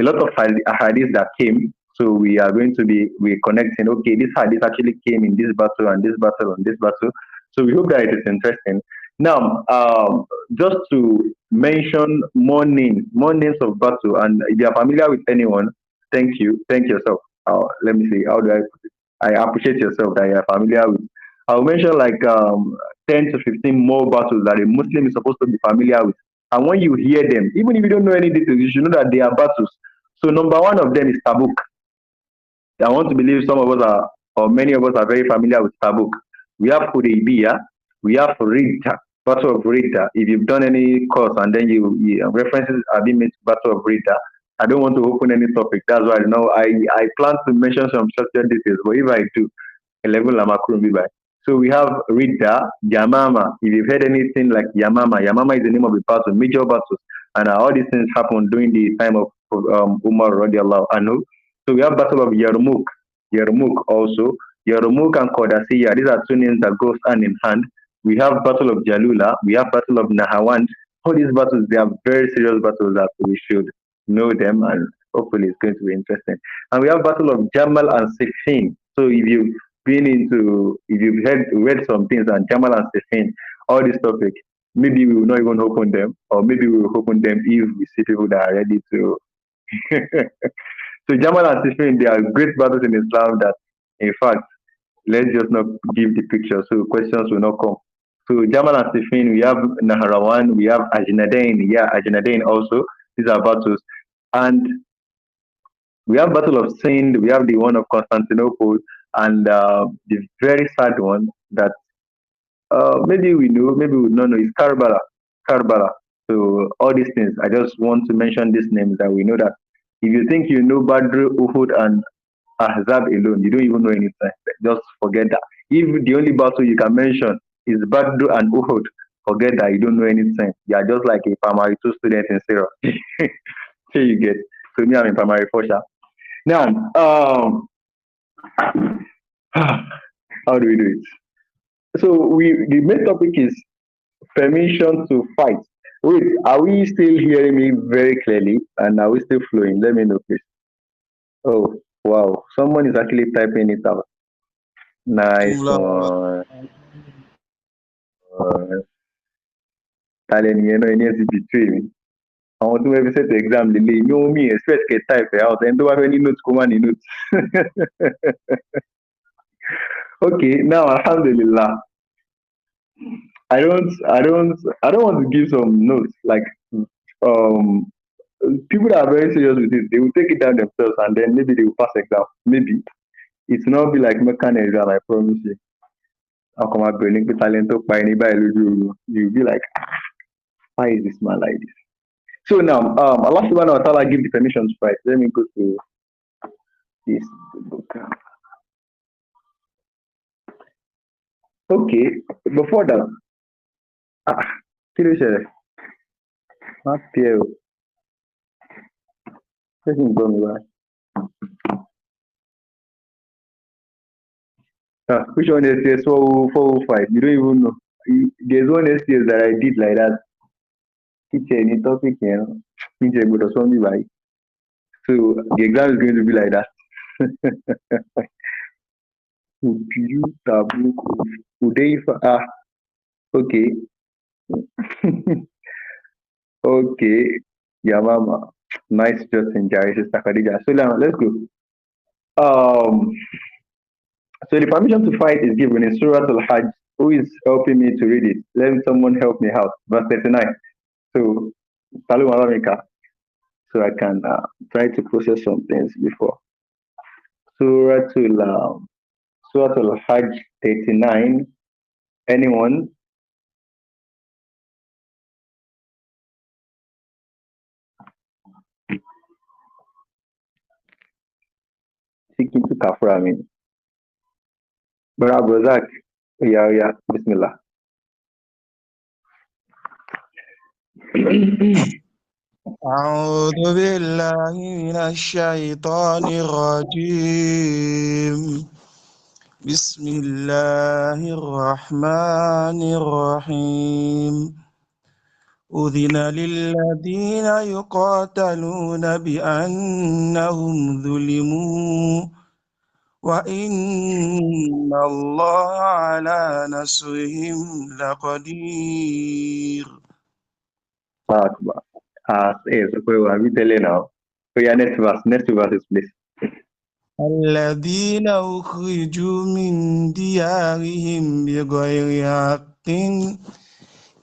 lot of hadiths that came. So we are going to be connecting. Okay, this hadith actually came in this battle and this battle and this battle. So we hope that it is interesting. Now, just to mention more names of battle, and if you are familiar with anyone, thank yourself. Let me see, how do I put it? I appreciate yourself that you are familiar with. I'll mention like 10 to 15 more battles that a Muslim is supposed to be familiar with. And when you hear them, even if you don't know any details, you should know that they are battles. So number one of them is Tabuk. I want to believe some of us are, or many of us are very familiar with Tabuk. We have Hudaybiyah, we have Ridda, Battle of Ridda. If you've done any course and then references are being made to Battle of Ridda, I don't want to open any topic. That's why I plan to mention some structured details, but if I do, a level Lamakuru be by. So we have Ridda, Yamama. If you've heard anything like Yamama is the name of the battle, major battles, and all these things happened during the time of Umar radiallahu anhu. So we have Battle of Yarmouk also. Yarmouk and Qadasiyah, these are two names that go hand in hand. We have Battle of Jalula, we have Battle of Nahawand. All these battles, they are very serious battles that we should know them, and hopefully it's going to be interesting. And we have Battle of Jamal and Siffin. So if you've read some things on Jamal and Siffin, all this topic, maybe we will not even open them, or maybe we will open them if we see people that are ready to. So Jamal and Siffin, they are great battles in Islam that, in fact, let's just not give the picture so questions will not come. So Jamal and Siffin, we have Naharawan, we have Ajnadain, Ajnadain also. These are battles. And we have Battle of Sind, we have the one of Constantinople, and the very sad one that maybe we know, maybe we don't know, is Karbala. Karbala. So all these things, I just want to mention these names that we know that if you think you know Badr, Uhud, and Ahzab alone, you don't even know anything. Just forget that. If the only battle you can mention is Badr and Uhud, forget that, you don't know anything. You are just like a primary 2 student in Sarah. Here you get. So me, I'm in primary 4. Now, how do we do it? So the main topic is permission to fight. Wait, are we still hearing me very clearly? And are we still flowing? Let me know, please. Oh, wow. Someone is actually typing it out. Nice one. Talent, it needs to betray me. I want to ever set the exam delay. You know me, expect to type it out and do have any notes, come on, notes. Okay, now, Alhamdulillah. I don't want to give some notes like um people that are very serious with it, they will take it down themselves and then maybe they will pass exam. Maybe it's not be like mechanic exam, I promise you. I'll come out burning talent up by anybody. You'll be like, why is this man like this? So now, Allah subhanahu wa ta'ala give the permission to fight. Let me go to this book. Okay, before that, ah, kí ló ṣẹlẹ̀? Má tiẹ̀ o, ṣé kí n gbọ́ mi báyìí? Which one is this 405? You don't even know. There's one STS that I did like that. Teacher, any topic, teacher, go to some by. So the exam is going to be like that. Okay. Okay. Yeah, mama. Nice just enjoy Sister Khadija. So now let's go. Um so the permission to fight is given in Surah Al-Hajj. Who is helping me to read it? Let someone help me out. Verse 39. So Salu Malamika. So I can try to process some things before. Surah Al-Hajj 39. Anyone? Seeking to kafra, I mean. Brother Razak. Yeah, Bismillah. أعوذ بالله من الشيطان الرجيم بسم الله الرحمن الرحيم أذن للذين يقاتلون بأنهم ظلموا وإن الله على نصرهم لقدير. Akbar. Yes, okay, well, we tell you now. So yeah, next verse, please. الذين أخرجوا من ديارهم بغير حق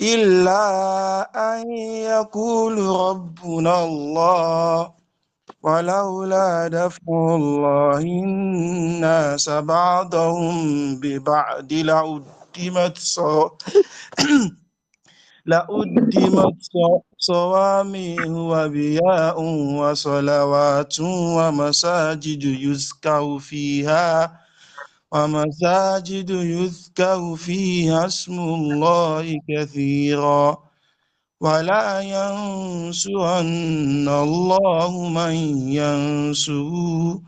إلا أن يقولوا ربنا الله ولولا دفع الله الناس بعضهم ببعض لأدمت صوامع وبياء وصلوات ومساجد يذكر فيها اسم الله كثيرا ولا ينصرن الله من ينصره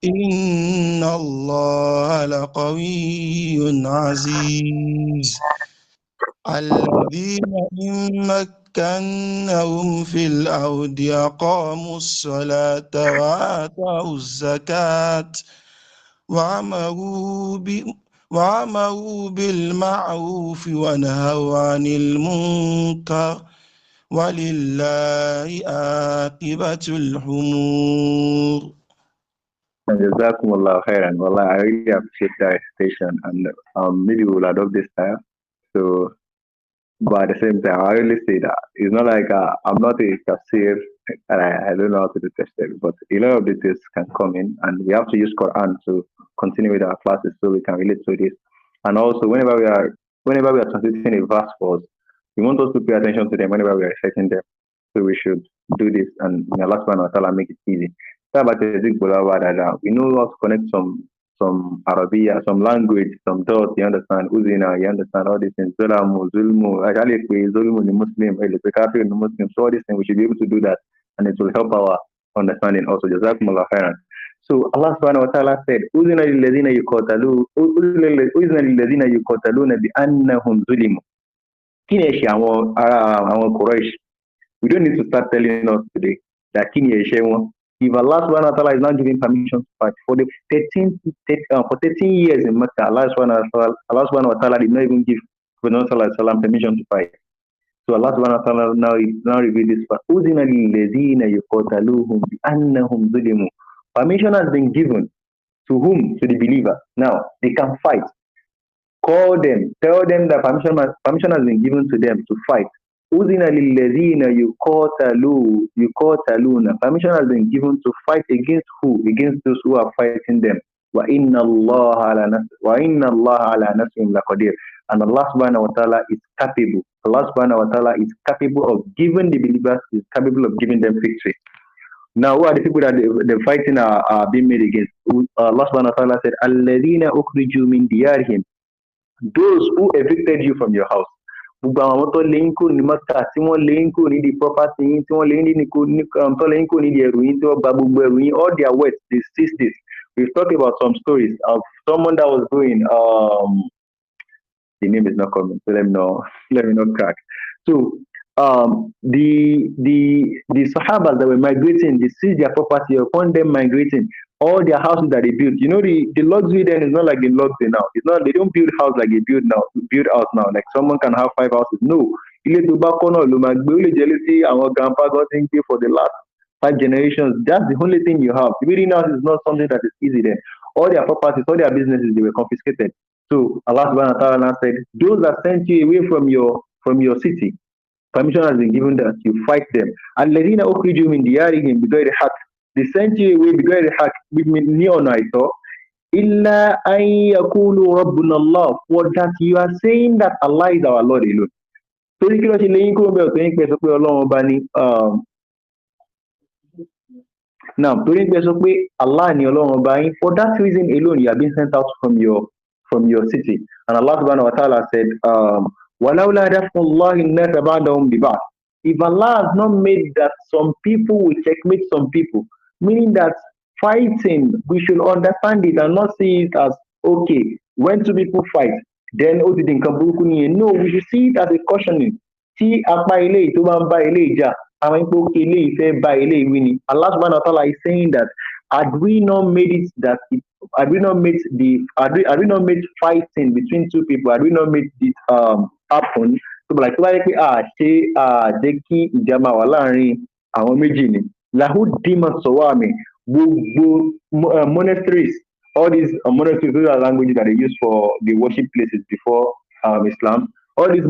إن الله لقوي عزيز. الذين إن مكناهم في الأرض أقاموا الصلاة وآتوا الزكاة وعمروا بالمعروف ونهوا عن المنكر ولله عاقبة الأمور. Jazakumullah khairan. Wallah, I really appreciate that station, and maybe we'll adopt this style. So, but at the same time, I really say that it's not like I'm not a tafsir and I don't know how to do tafsir, but a lot of details can come in, and we have to use Quran to continue with our classes so we can relate to this. And also, whenever we are translating a verse for us, we want us to pay attention to them whenever we are reciting them. So we should do this, and may Allah subhanahu wa ta'ala make it easy. We know how to connect some Arabia, some language, some thoughts, you understand, Uzina, you understand all these things, Zulamu, Zulmu, actually, Zulmu, the Muslim, the Kafir, the Muslim, so all these things, we should be able to do that, and it will help our understanding also. Jazakumullah khairan. So Allah subhanahu wa ta'ala said, Uzina lilladhina yuqataluna bi annahum zulimu. Kini our Quraysh. We don't need to start telling us today that Kini if Allah subhanahu wa ta'ala is not giving permission to fight for the 13 years in Mecca, Allah subhanahu wa ta'ala did not even give Prophet Sallallahu permission to fight. So Allah subhanahu wa ta'ala now reveal this part. Permission has been given to whom? To the believer. Now they can fight. Call them, tell them that permission has been given to them to fight. Uzina lilladhina yuqataluna. Permission has been given to fight against who? Against those who are fighting them. وَإِنَّ اللَّهَ عَلَى نَصْرِهِمْ لَقَدِيرٌ. And Allah subhanahu wa ta'ala is capable. Allah subhanahu wa ta'ala is capable of giving the believers, is capable of giving them victory. Now, who are the people that the fighting are being made against? Allah subhanahu wa ta'ala said, الَّذِينَ أُخْرِجُوا مِنْ دِيَارِهِمْ. Those who evicted you from your house. Gbogbo àwọn tó lé yín kúrò ní Mẹ́kà, tí wọ́n lé yín kúrò ní the property yín, tí wọ́n lé yín tó lé yín kúrò ní the ẹrù yín, tí wọ́n gba gbogbo ẹrù yín, all their wealth, they seized this. We've talked about some stories of someone that was going, the name is not coming, so let me not crack. So the Sahabas that were migrating, they seized their property upon them migrating. All their houses that they built, you know, the luxury then is not like the luxury now. It's not, they don't build house like they build house now. Like someone can have 5 houses. No. Ilé tó bá kọ́ náà ló máa gbé, ó lè jẹ́ létí àwọn grandpa got in pay for the last 5 generations. That's the only thing you have. Building house is not something that is easy then. All their properties, all their businesses, they were confiscated. So Allah subhanahu wa ta'ala said, those that sent you away from your city, permission has been given that you fight them. الَّذِينَ أُخْرِجُوا مِنْ دِيَارِهِمْ بِغَيْرِ حَقٍّ. They sent you away بِغَيْرِ حَقٍّ with neonaito. إِلَّا أَن يَقُولُوا رَبُّنَا اللَّهُ. For that you are saying that Allah is our Lord alone. So you cannot lẹ́yìn kúrò bẹ́ẹ̀ tó ń pẹ́ sọ pé Ọlọ́run bá ní now torí pé sọ pé Allah ni Ọlọ́run bá yín, for that reason alone you have been sent out from your city. And Allah subhanahu wa ta'ala said, وَلَوْلَا دَفْعُ اللَّهِ النَّاسَ بَعْضَهُم بِبَعْضٍ. If Allah has not made that some people will checkmate some people, meaning that fighting, we should understand it and not see it as, okay, when two people fight, then no, we should see it as a cautioning. Tí apá ilé tó bá ń bá ilé ìjà, àwọn ipò òkè ilé ìfẹ́ bá ilé ìwé ni. Allah subhanahu wa ta'ala is saying that had we not made fighting between two people, had we not made it happen, so like tó bá yẹ pé jẹ́ kí ìjà máa wà láàrin àwọn méjì ni. Lahudima Sawami, gbogbo monasteries, all these monasteries, those are languages that they use for the worship places before Islam. All the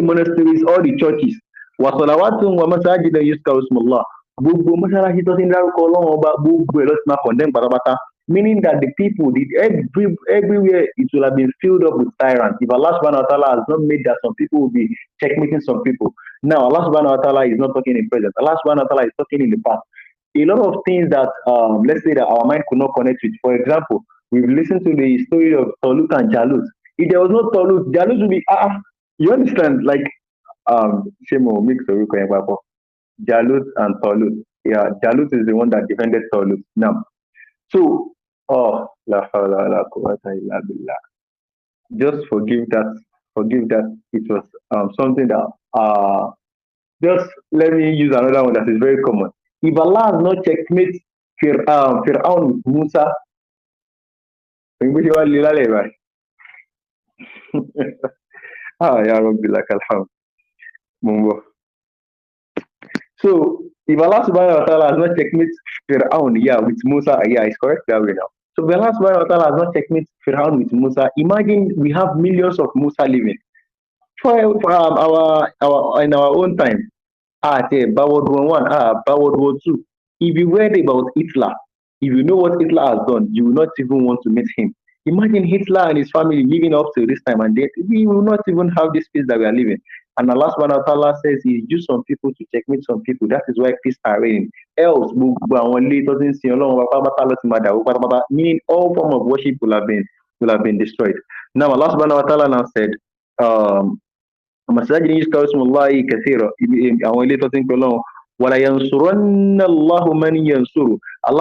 monasteries, all the churches, wasalawatun wa masajida yuzkaru ismullah. Gbogbo mọ́sálásí tó ti ń dárúkọ Ọlọ́run ọba, gbogbo ẹ̀ ló ti máa condemn pátápátá. Meaning that the people did everywhere it will have been filled up with tyrants. If Allah subhanahu wa ta'ala has not made that, some people will be checkmating some people. Now Allah subhanahu wa ta'ala is not talking in present. Allah subhanahu wa ta'ala is talking in the past. A lot of things that let's say that our mind could not connect with. For example, we've listened to the story of Talut and Jalut. If there was no Talut, Jalut would be you understand? Like Shemo mix of Jalut and Talut. Yeah, Jalut is the one that defended Talut. Now, so la hawla la quwwata illa billah. Just forgive that. It was something that just let me use another one that is very common. If Allah has not checkmate Fir'aun with Musa, ya Rabbi lakal hamd. So if Allah subhanahu wa ta'ala has not checkmate Fir'aun, with Musa, it's correct that way now. So if Allah subhanahu wa ta'ala has not checkmate Fir'aun with Musa, imagine we have millions of Musa living. For in our own time, World War I, World War II. If you read about Hitler, if you know what Hitler has done, you will not even want to meet him. Imagine Hitler and his family living up to this time, and we will not even have this peace that we are living. And Allah subhanahu wa ta'ala says He used some people to checkmate some people. That is why peace are reigning. Else, meaning all form of worship will have been destroyed. Now Allah subhanahu wa ta'ala now said, Allah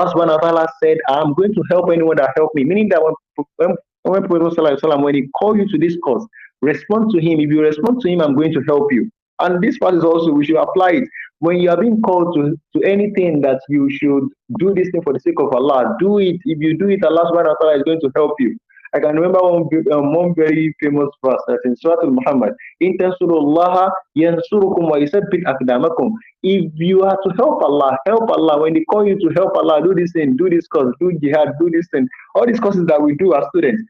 subhanahu wa ta'ala said, I'm going to help anyone that help me. Meaning that when when he call you to this cause, respond to him. If you respond to him, I'm going to help you. And this part is also, we should apply it. When you are being called to anything that you should do this thing for the sake of Allah, do it. If you do it, Allah subhanahu wa ta'ala is going to help you. I can remember one very famous verse that's in Surah Al-Muhammad. In tansurullaha yansurukum wa yusabbit aqdamakum. If you are to help Allah, when they call you to help Allah, do this thing, do this course, do jihad, do this thing, all these courses that we do as students,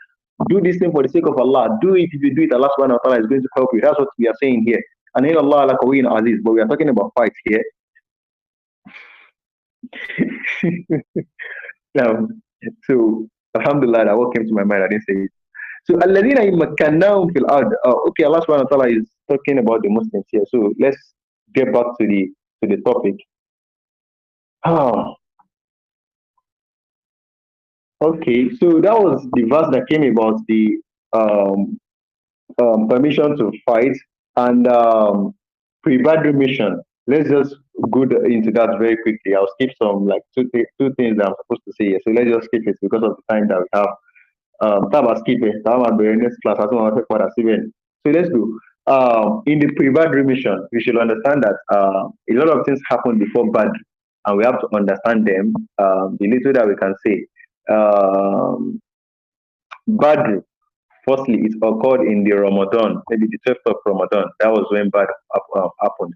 Do this thing for the sake of Allah. Do it. If you do it, Allah subhanahu wa ta'ala is going to help you. That's what we are saying here. And in Allah ala qawiyyun aziz. But we are talking about fights here. Now, so alhamdulillah, that what came to my mind. I didn't say it. So alladhina immakannahum fil ard. Okay, Allah subhanahu wa ta'ala is talking about the Muslims here. So let's get back to the topic. Okay, so that was the verse that came about the permission to fight and pre-Badr mission. Let's just go into that very quickly. I'll skip some like two things that I'm supposed to say here. So let's just skip it because of the time that we have. Skip it. Next class. So let's go. In the pre-Badr mission, we should understand that a lot of things happen before Badr, and we have to understand them. The little that we can say. Badr, firstly, it occurred in the Ramadan, maybe the 12th of Ramadan. That was when Badr happened.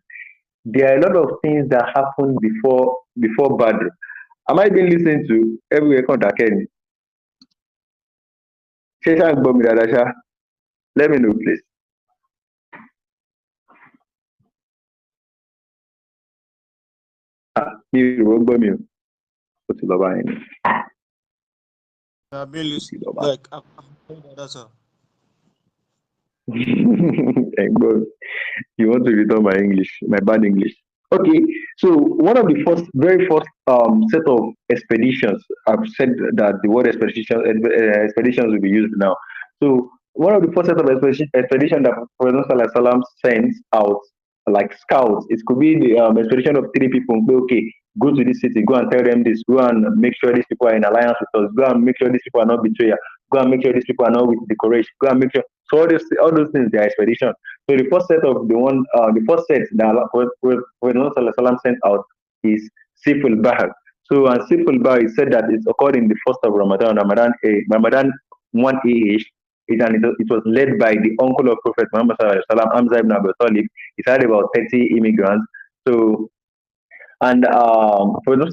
There are a lot of things that happened before Badr. Am I being listened to everywhere? Let me know, please. Like, you want to return my bad English. Okay, so one of the very first set of expeditions, I've said that the word expeditions will be used now. So one of the first set of expedition that Prophet Sallallahu sends out, like scouts, it could be the expedition of 3 people. Okay, go to this city, go and tell them this, go and make sure these people are in alliance with us, go and make sure these people are not betrayers, go and make sure these people are not with the courage, go and make sure. So all those things, they are expedition. So the first set that Prophet sent out is Siful Bahar. So and Siful Bahar is said that it's occurred in the 1st of Ramadan, Ramadan 1 AH. It was led by the uncle of Prophet Muhammad Hamza ibn Abi Talib. It had about 30 immigrants. So, and Prophet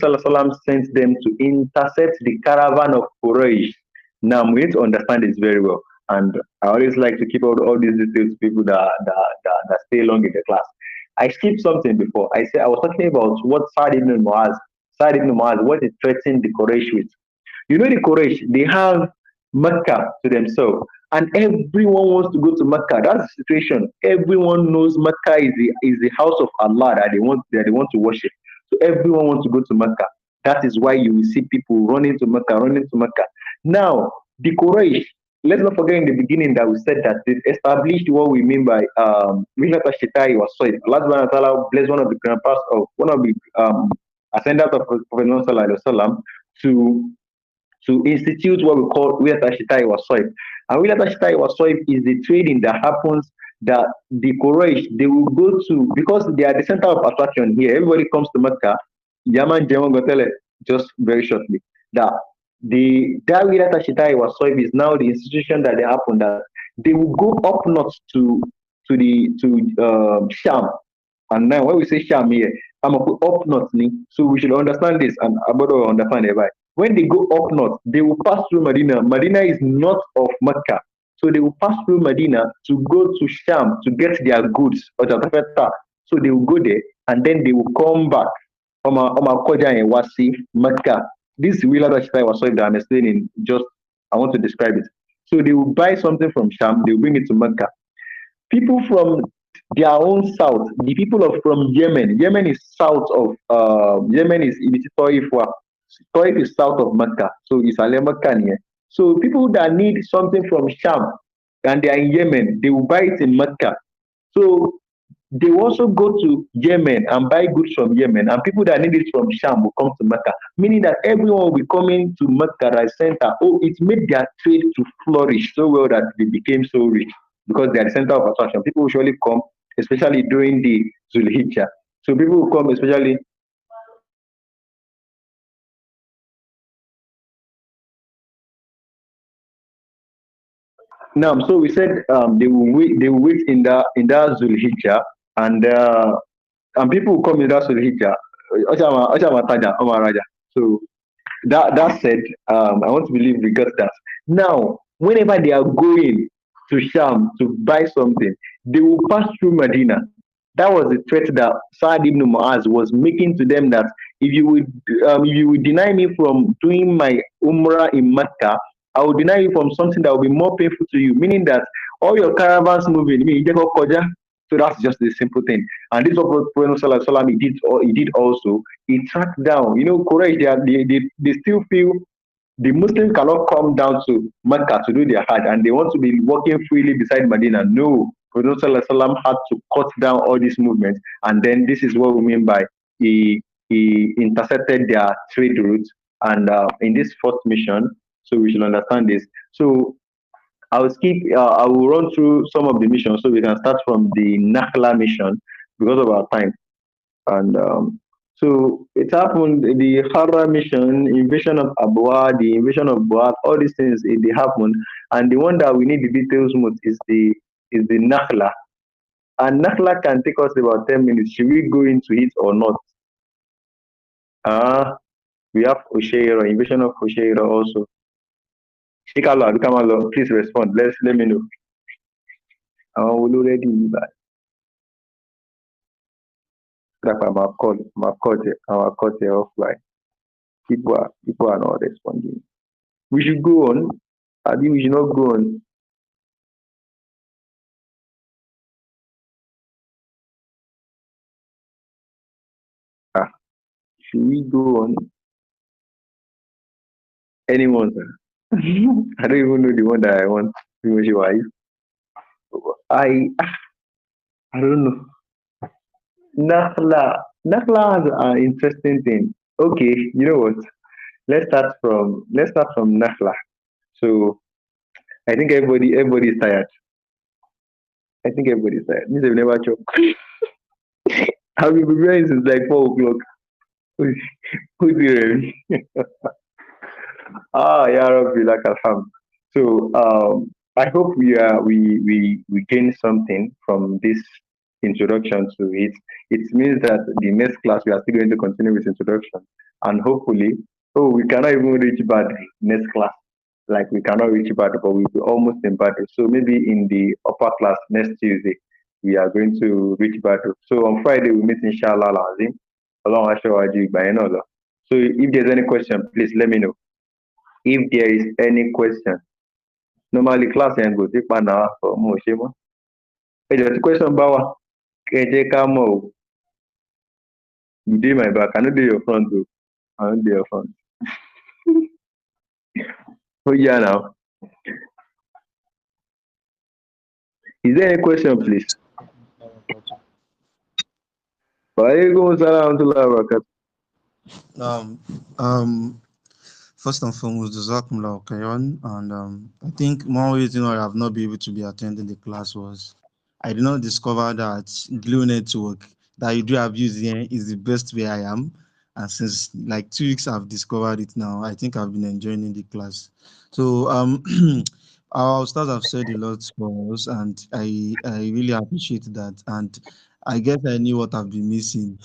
sent them to intercept the caravan of Quraysh. Now we need to understand this very well. And I always like to keep all these details to people that stay long in the class. I skipped something before. I was talking about what Sa'd ibn Mu'az, what it threatened the Quraysh with. You know the Quraysh, they have Mecca to themselves, and everyone wants to go to Mecca. That's the situation. Everyone knows Mecca is the house of Allah that they want to worship. So everyone wants to go to Mecca. That is why you will see people running to Mecca. Now, the Quraysh, let's not forget in the beginning that we said that they established what we mean by Mihlata Shitai was soil. Allah subhanahu wa ta'ala blessed one of the grandpas of one of the ascendants of Prophet Muhammad to institute what we call Wilayat Shitai was soil. And Wilayat Shitai was soil is the trading that happens that the Quraysh, they will go to, because they are the center of attraction here. Everybody comes to Mecca. Yaman Gotele, just very shortly, that Wilayat Shitai was soil is now the institution that they happen that they will go up north to Sham. And now when we say Sham here, I'm going to put up north, so we should understand this and about to understand it. Right? When they go up north, they will pass through Medina. Medina is north of Mecca. So they will pass through Medina to go to Sham to get their goods. So they will go there and then they will come back. Mecca. This wheeler that I was that I'm explaining, I want to describe it. So they will buy something from Sham, they will bring it to Mecca. People from their own south, the people from Yemen. Yemen is south of Yemen is Taif is south of Mecca, so it's Mecca here. So people that need something from Sham and they are in Yemen, they will buy it in Mecca. So they will also go to Yemen and buy goods from Yemen, and people that need it from Sham will come to Mecca, meaning that everyone will be coming to Mecca as center. Oh, it made their trade to flourish so well that they became so rich because they are the center of attraction. People will surely come, especially during the Zulhijjah. So people will come, especially. Now, so we said they will wait in that Zulhijjah, and people will come in that Zulhijjah. So that said, I want to believe we got that. Now, whenever they are going to Sham to buy something, they will pass through Medina. That was the threat that Saad ibn Muaz was making to them, that if you would deny me from doing my Umrah in Mecca, I will deny you from something that will be more painful to you. Meaning that all your caravans moving, I mean, you go Koja. So that's just the simple thing. And this is what Prophet Sallallahu Alaihi Wasallam he did also. He tracked down, Quraysh, they still feel the Muslims cannot come down to Mecca to do their Hajj and they want to be walking freely beside Medina. No, Prophet ﷺ had to cut down all these movements, and then this is what we mean by he intercepted their trade routes. And in this fourth mission, so we should understand this. So I will run through some of the missions so we can start from the Nakhla mission because of our time. And so it happened, the Harra mission, invasion of Abwa, the invasion of Boat, all these things they happened. And the one that we need the details most is the Nakhla. And Nakhla can take us about 10 minutes. Should we go into it or not? We have Osheira, invasion of Osheira also. Shikala, Kamalo, please respond. Let me know. Will already that. Our call here offline. People are not responding. We should go on. I think we should not go on. Should we go on? Anyone, sir? I don't even know the one that I want to know wife. I don't know. Nakhla has an interesting thing. Okay, you know what? Let's start from Nakhla. So I think everybody is tired. I think everybody is tired. Means they've never choked. I've been preparing since like 4 o'clock. Who's here? Yeah, Rabbi, like Alham. So I hope we gain something from this introduction to it. It means that the next class we are still going to continue with introduction, and hopefully, we cannot even reach bad next class. Like we cannot reach bad, but we'll be almost in bad. So maybe in the upper class next Tuesday, we are going to reach bad. So on Friday we meet inshallah lazim. Along Ashawaju by another. So if there's any question, please let me know. If there is any question, normally class and go take one hour for more shema. Hey, there's a question about KJ Kamo. You do my back. I know do your front too. I don't do your front. Oh yeah now. Is there any question, please? Walaikum salam wa rahmatullah. Um, um, First and foremost, Jazakumullah khairan. And I think one reason why I have not been able to be attending the class was I did not discover that Glue Network that you do have used here is the best way I am. And since like 2 weeks I've discovered it now, I think I've been enjoying the class. So our stars have said a lot for us, and I really appreciate that. And I guess I knew what I've been missing.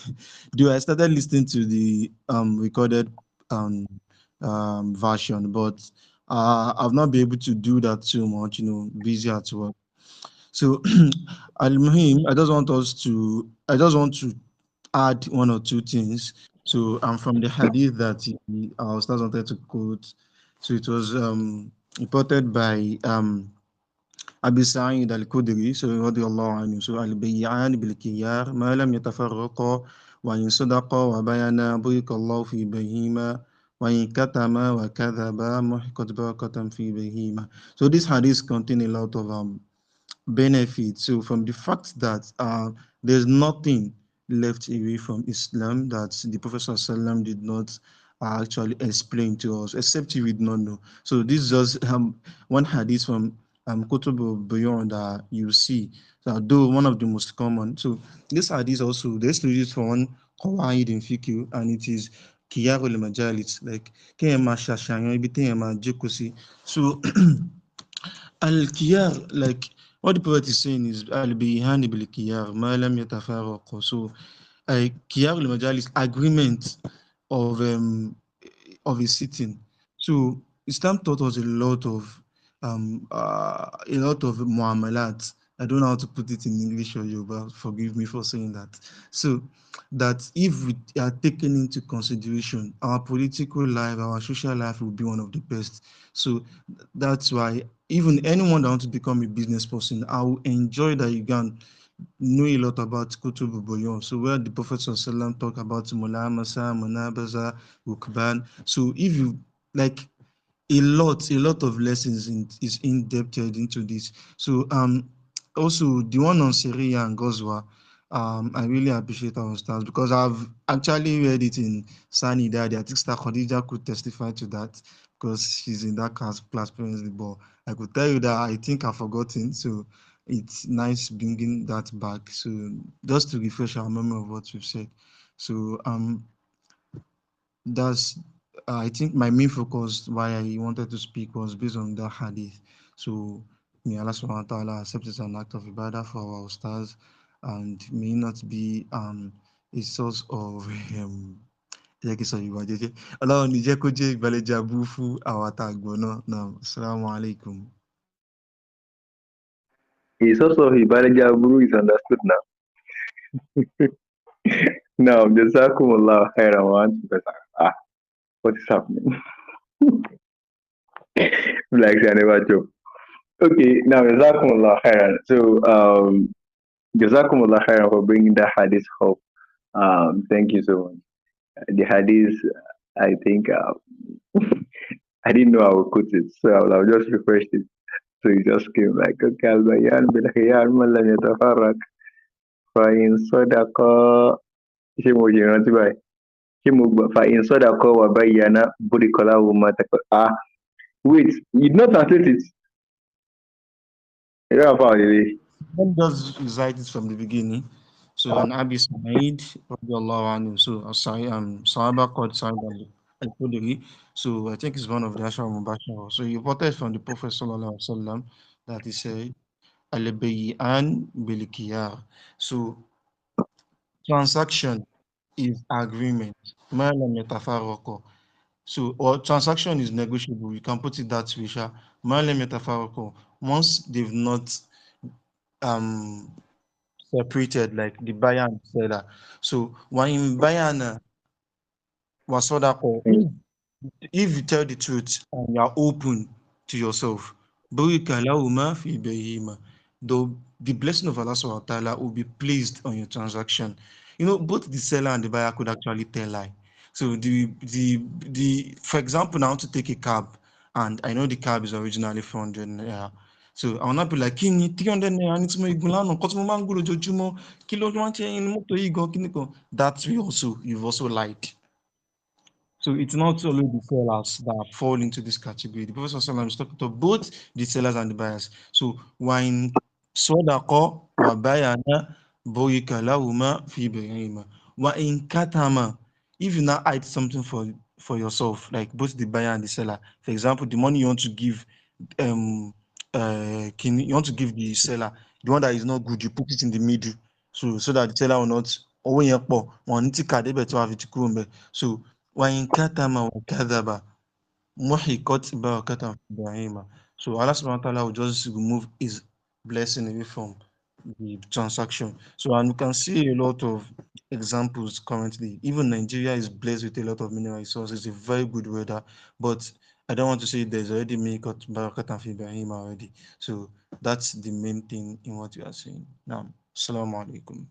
Do I started listening to the recorded um version, but I've not been able to do that too much, busy at work. So, Al-Muhim, I just want to add one or two things. So, I'm from the hadith that our Ustaz wanted to quote. So, it was reported by أبي سعيد الخدري رضي الله عنه البيعان بالكيار ما لم يتفرقا وإن صدقا وبينا بارك الله في بهيما وإن كتما وكذبا محقت بركة في بهيما. So this hadith contain a lot of benefits. So from the fact that there's nothing left away from Islam that the Prophet ﷺ did not actually explain to us, except we did not know. So this is just one hadith from Kutub Beyond that you see. So though one of the most common. So this hadith also, there's used for one qawaid in fiqh, and it is Kiyarul Majalis, like Kema Shashayan, Ibitema Jukusi. So Al-Kiyar, like what the poet is saying is Al-Bihani bil-Kiyar, ma lam yatafarraqu. So Kiyar al-Majalis, agreement of a sitting. So Islam taught us a lot of a lot of muamalat. I don't know how to put it in English or Yoruba. Forgive me for saying that. So that if we are taken into consideration, our political life, our social life will be one of the best. So that's why even anyone that wants to become a business person, I will enjoy that you can know a lot about Kutub Boyon. So where the Prophet ﷺ talk about Mulamasa, Munabaza, Ukban. So if you like a lot of lessons is indebted into this. So also the one on Sarāyah and Ghazwah, I really appreciate our stars because I've actually read it in Sani Daddy. I think Star Khadija could testify to that because she's in that class presently. But I could tell you that I think I've forgotten. So it's nice bringing that back. So just to refresh our memory of what we've said. So that's I think my main focus why I wanted to speak was based on that hadith. So may Allah subhanahu wa ta'ala accept it as an act of ibadah for our stars and may not be a source of jẹ́ kí n sọ Yorùbá jẹ́jẹ́. Ọlọ́run ní jẹ́ kó jẹ́ ìgbàlejò aburú fún àwọn àtàgbọ̀ náà. Naam. Assalamu alaikum. It's also Hibalaja Guru is understood now. Now, Jazakumullah khairan wa antum Ah, what is happening? Like I never joke. Okay, now Jazakumullah khairan. So, Jazakumullah khairan for bringing that hadith up. Thank you so much. The hadith, I think, I didn't know I would quote it, so I'll just refresh it. So he just came like, okay, Al-Bayan bil-Khiyar man lam yatafarraq fa in sadaqa ṣé mo ṣe rántí báyìí ṣé mo gbà fa in sadaqa wa bayyana burika lahu ma wait, you did not translate it. You don't have it. Let me just recite it from the beginning. So an Abi Sa'id radiallahu anhu. So Sahaba called Sa'id al-Khudri. So I think it's one of the Ashar Mubashara. So he reported from the Prophet sallallahu alaihi wasallam that he said, Al-Bayyan bil-Khiyar. So transaction is agreement. Ma lam yatafarraqa. So or transaction is negotiable. You can put it that way. Ma lam yatafarraqa. Once they've not um separated like the buyer and seller. So when buyer was if you tell the truth and you are open to yourself, burika lahuma fi bayhima, though the blessing of Allah subhanahu wa ta'ala will be placed on your transaction. You know, both the seller and the buyer could actually tell lie. So the for example, now I want to take a cab and I know the cab is originally 400 naira. So I will not be like, kí ni 300 naira ní tí mo igun lánàá, nǹkan tí mo máa ń gbọ́ lójoojúmọ́, kí ló máa ń ṣe ẹyin ní mọ́tò yìí gan, kí ni kan. That's you've also lied. So it's not only the sellers that fall into this category. The Prophet ﷺ is talking to both the sellers and the buyers. So when sadaqa wa bayana burika lahuma fi bay'ihima wa in katama, if you now hide something for yourself, like both the buyer and the seller. For example, the money you want to give you want to give the seller, the one that is not good, you put it in the middle. So that the seller will not so وَإِنْ كَتَمَ وَكَذَبَ مُحِقَتْ بَرَكَةً فِي إِبْرَاهِيمَ. So Allah subhanahu wa ta'ala will just remove his blessing away from the transaction. So and we can see a lot of examples currently. Even Nigeria is blessed with a lot of mineral resources. It's a very good weather, but I don't want to say there's already Miqat Barakatan fi Ibrahim already. So that's the main thing in what you are saying. Now, Assalamu alaikum.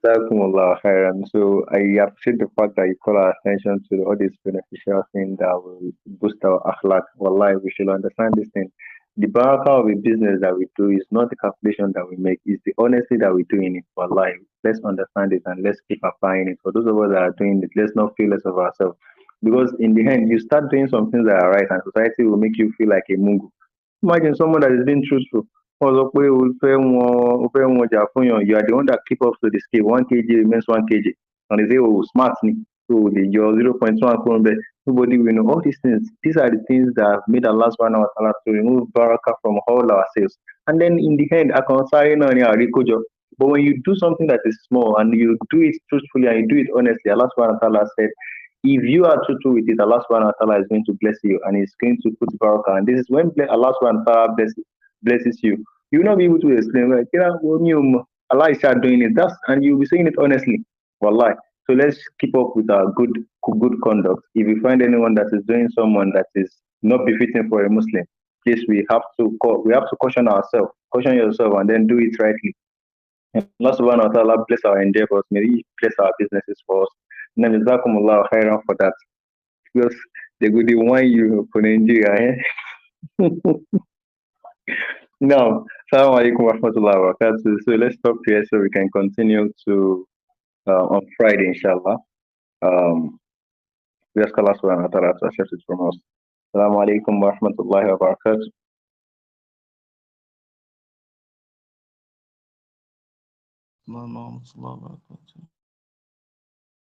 Jazakumullah khairan. So I appreciate the fact that you call our attention to all these beneficial things that will boost our akhlaq. Wallahi, we should understand this thing. The barakah of a business that we do is not the calculation that we make, it's the honesty that we do in it. Wallahi, let's understand it and let's keep applying it. For those of us that are doing it, let's not feel less of ourselves. Because in the end, you start doing some things that are right and society will make you feel like a mungu. Imagine someone that is being truthful. You are the one that keep up to the scale. 1 kg remains 1 kg. And they say, oh, smart. So your 0.1. Nobody will know all these things. These are the things that have made Allah subhanahu wa ta'ala to remove barakah from all our sales. And then in the end, but when you do something that is small and you do it truthfully and you do it honestly, Allah subhanahu wa ta'ala said, if you are true with it, Allah subhanahu wa ta'ala is going to bless you and is going to put barakah. And this is when Allah subhanahu wa ta'ala blesses you. You will not be able to explain, like, Allah is doing it. And you'll be saying it honestly. Wallahi. So let's keep up with our good conduct. If you find anyone that is doing someone that is not befitting for a Muslim, please, we have to caution ourselves, caution yourself, and then do it rightly. And Allah subhanahu wa ta'ala bless our endeavors. May He bless our businesses for us. And jazakumullah khairan for that. Because they go the one you for Nigeria. Now, assalamu alaikum wa rahmatullahi wa barakatuh. So let's stop here so we can continue to on Friday, inshallah. We ask Allah subhanahu wa ta'ala to accept it from us. Assalamu alaikum wa rahmatullahi wa barakatuh. No, no,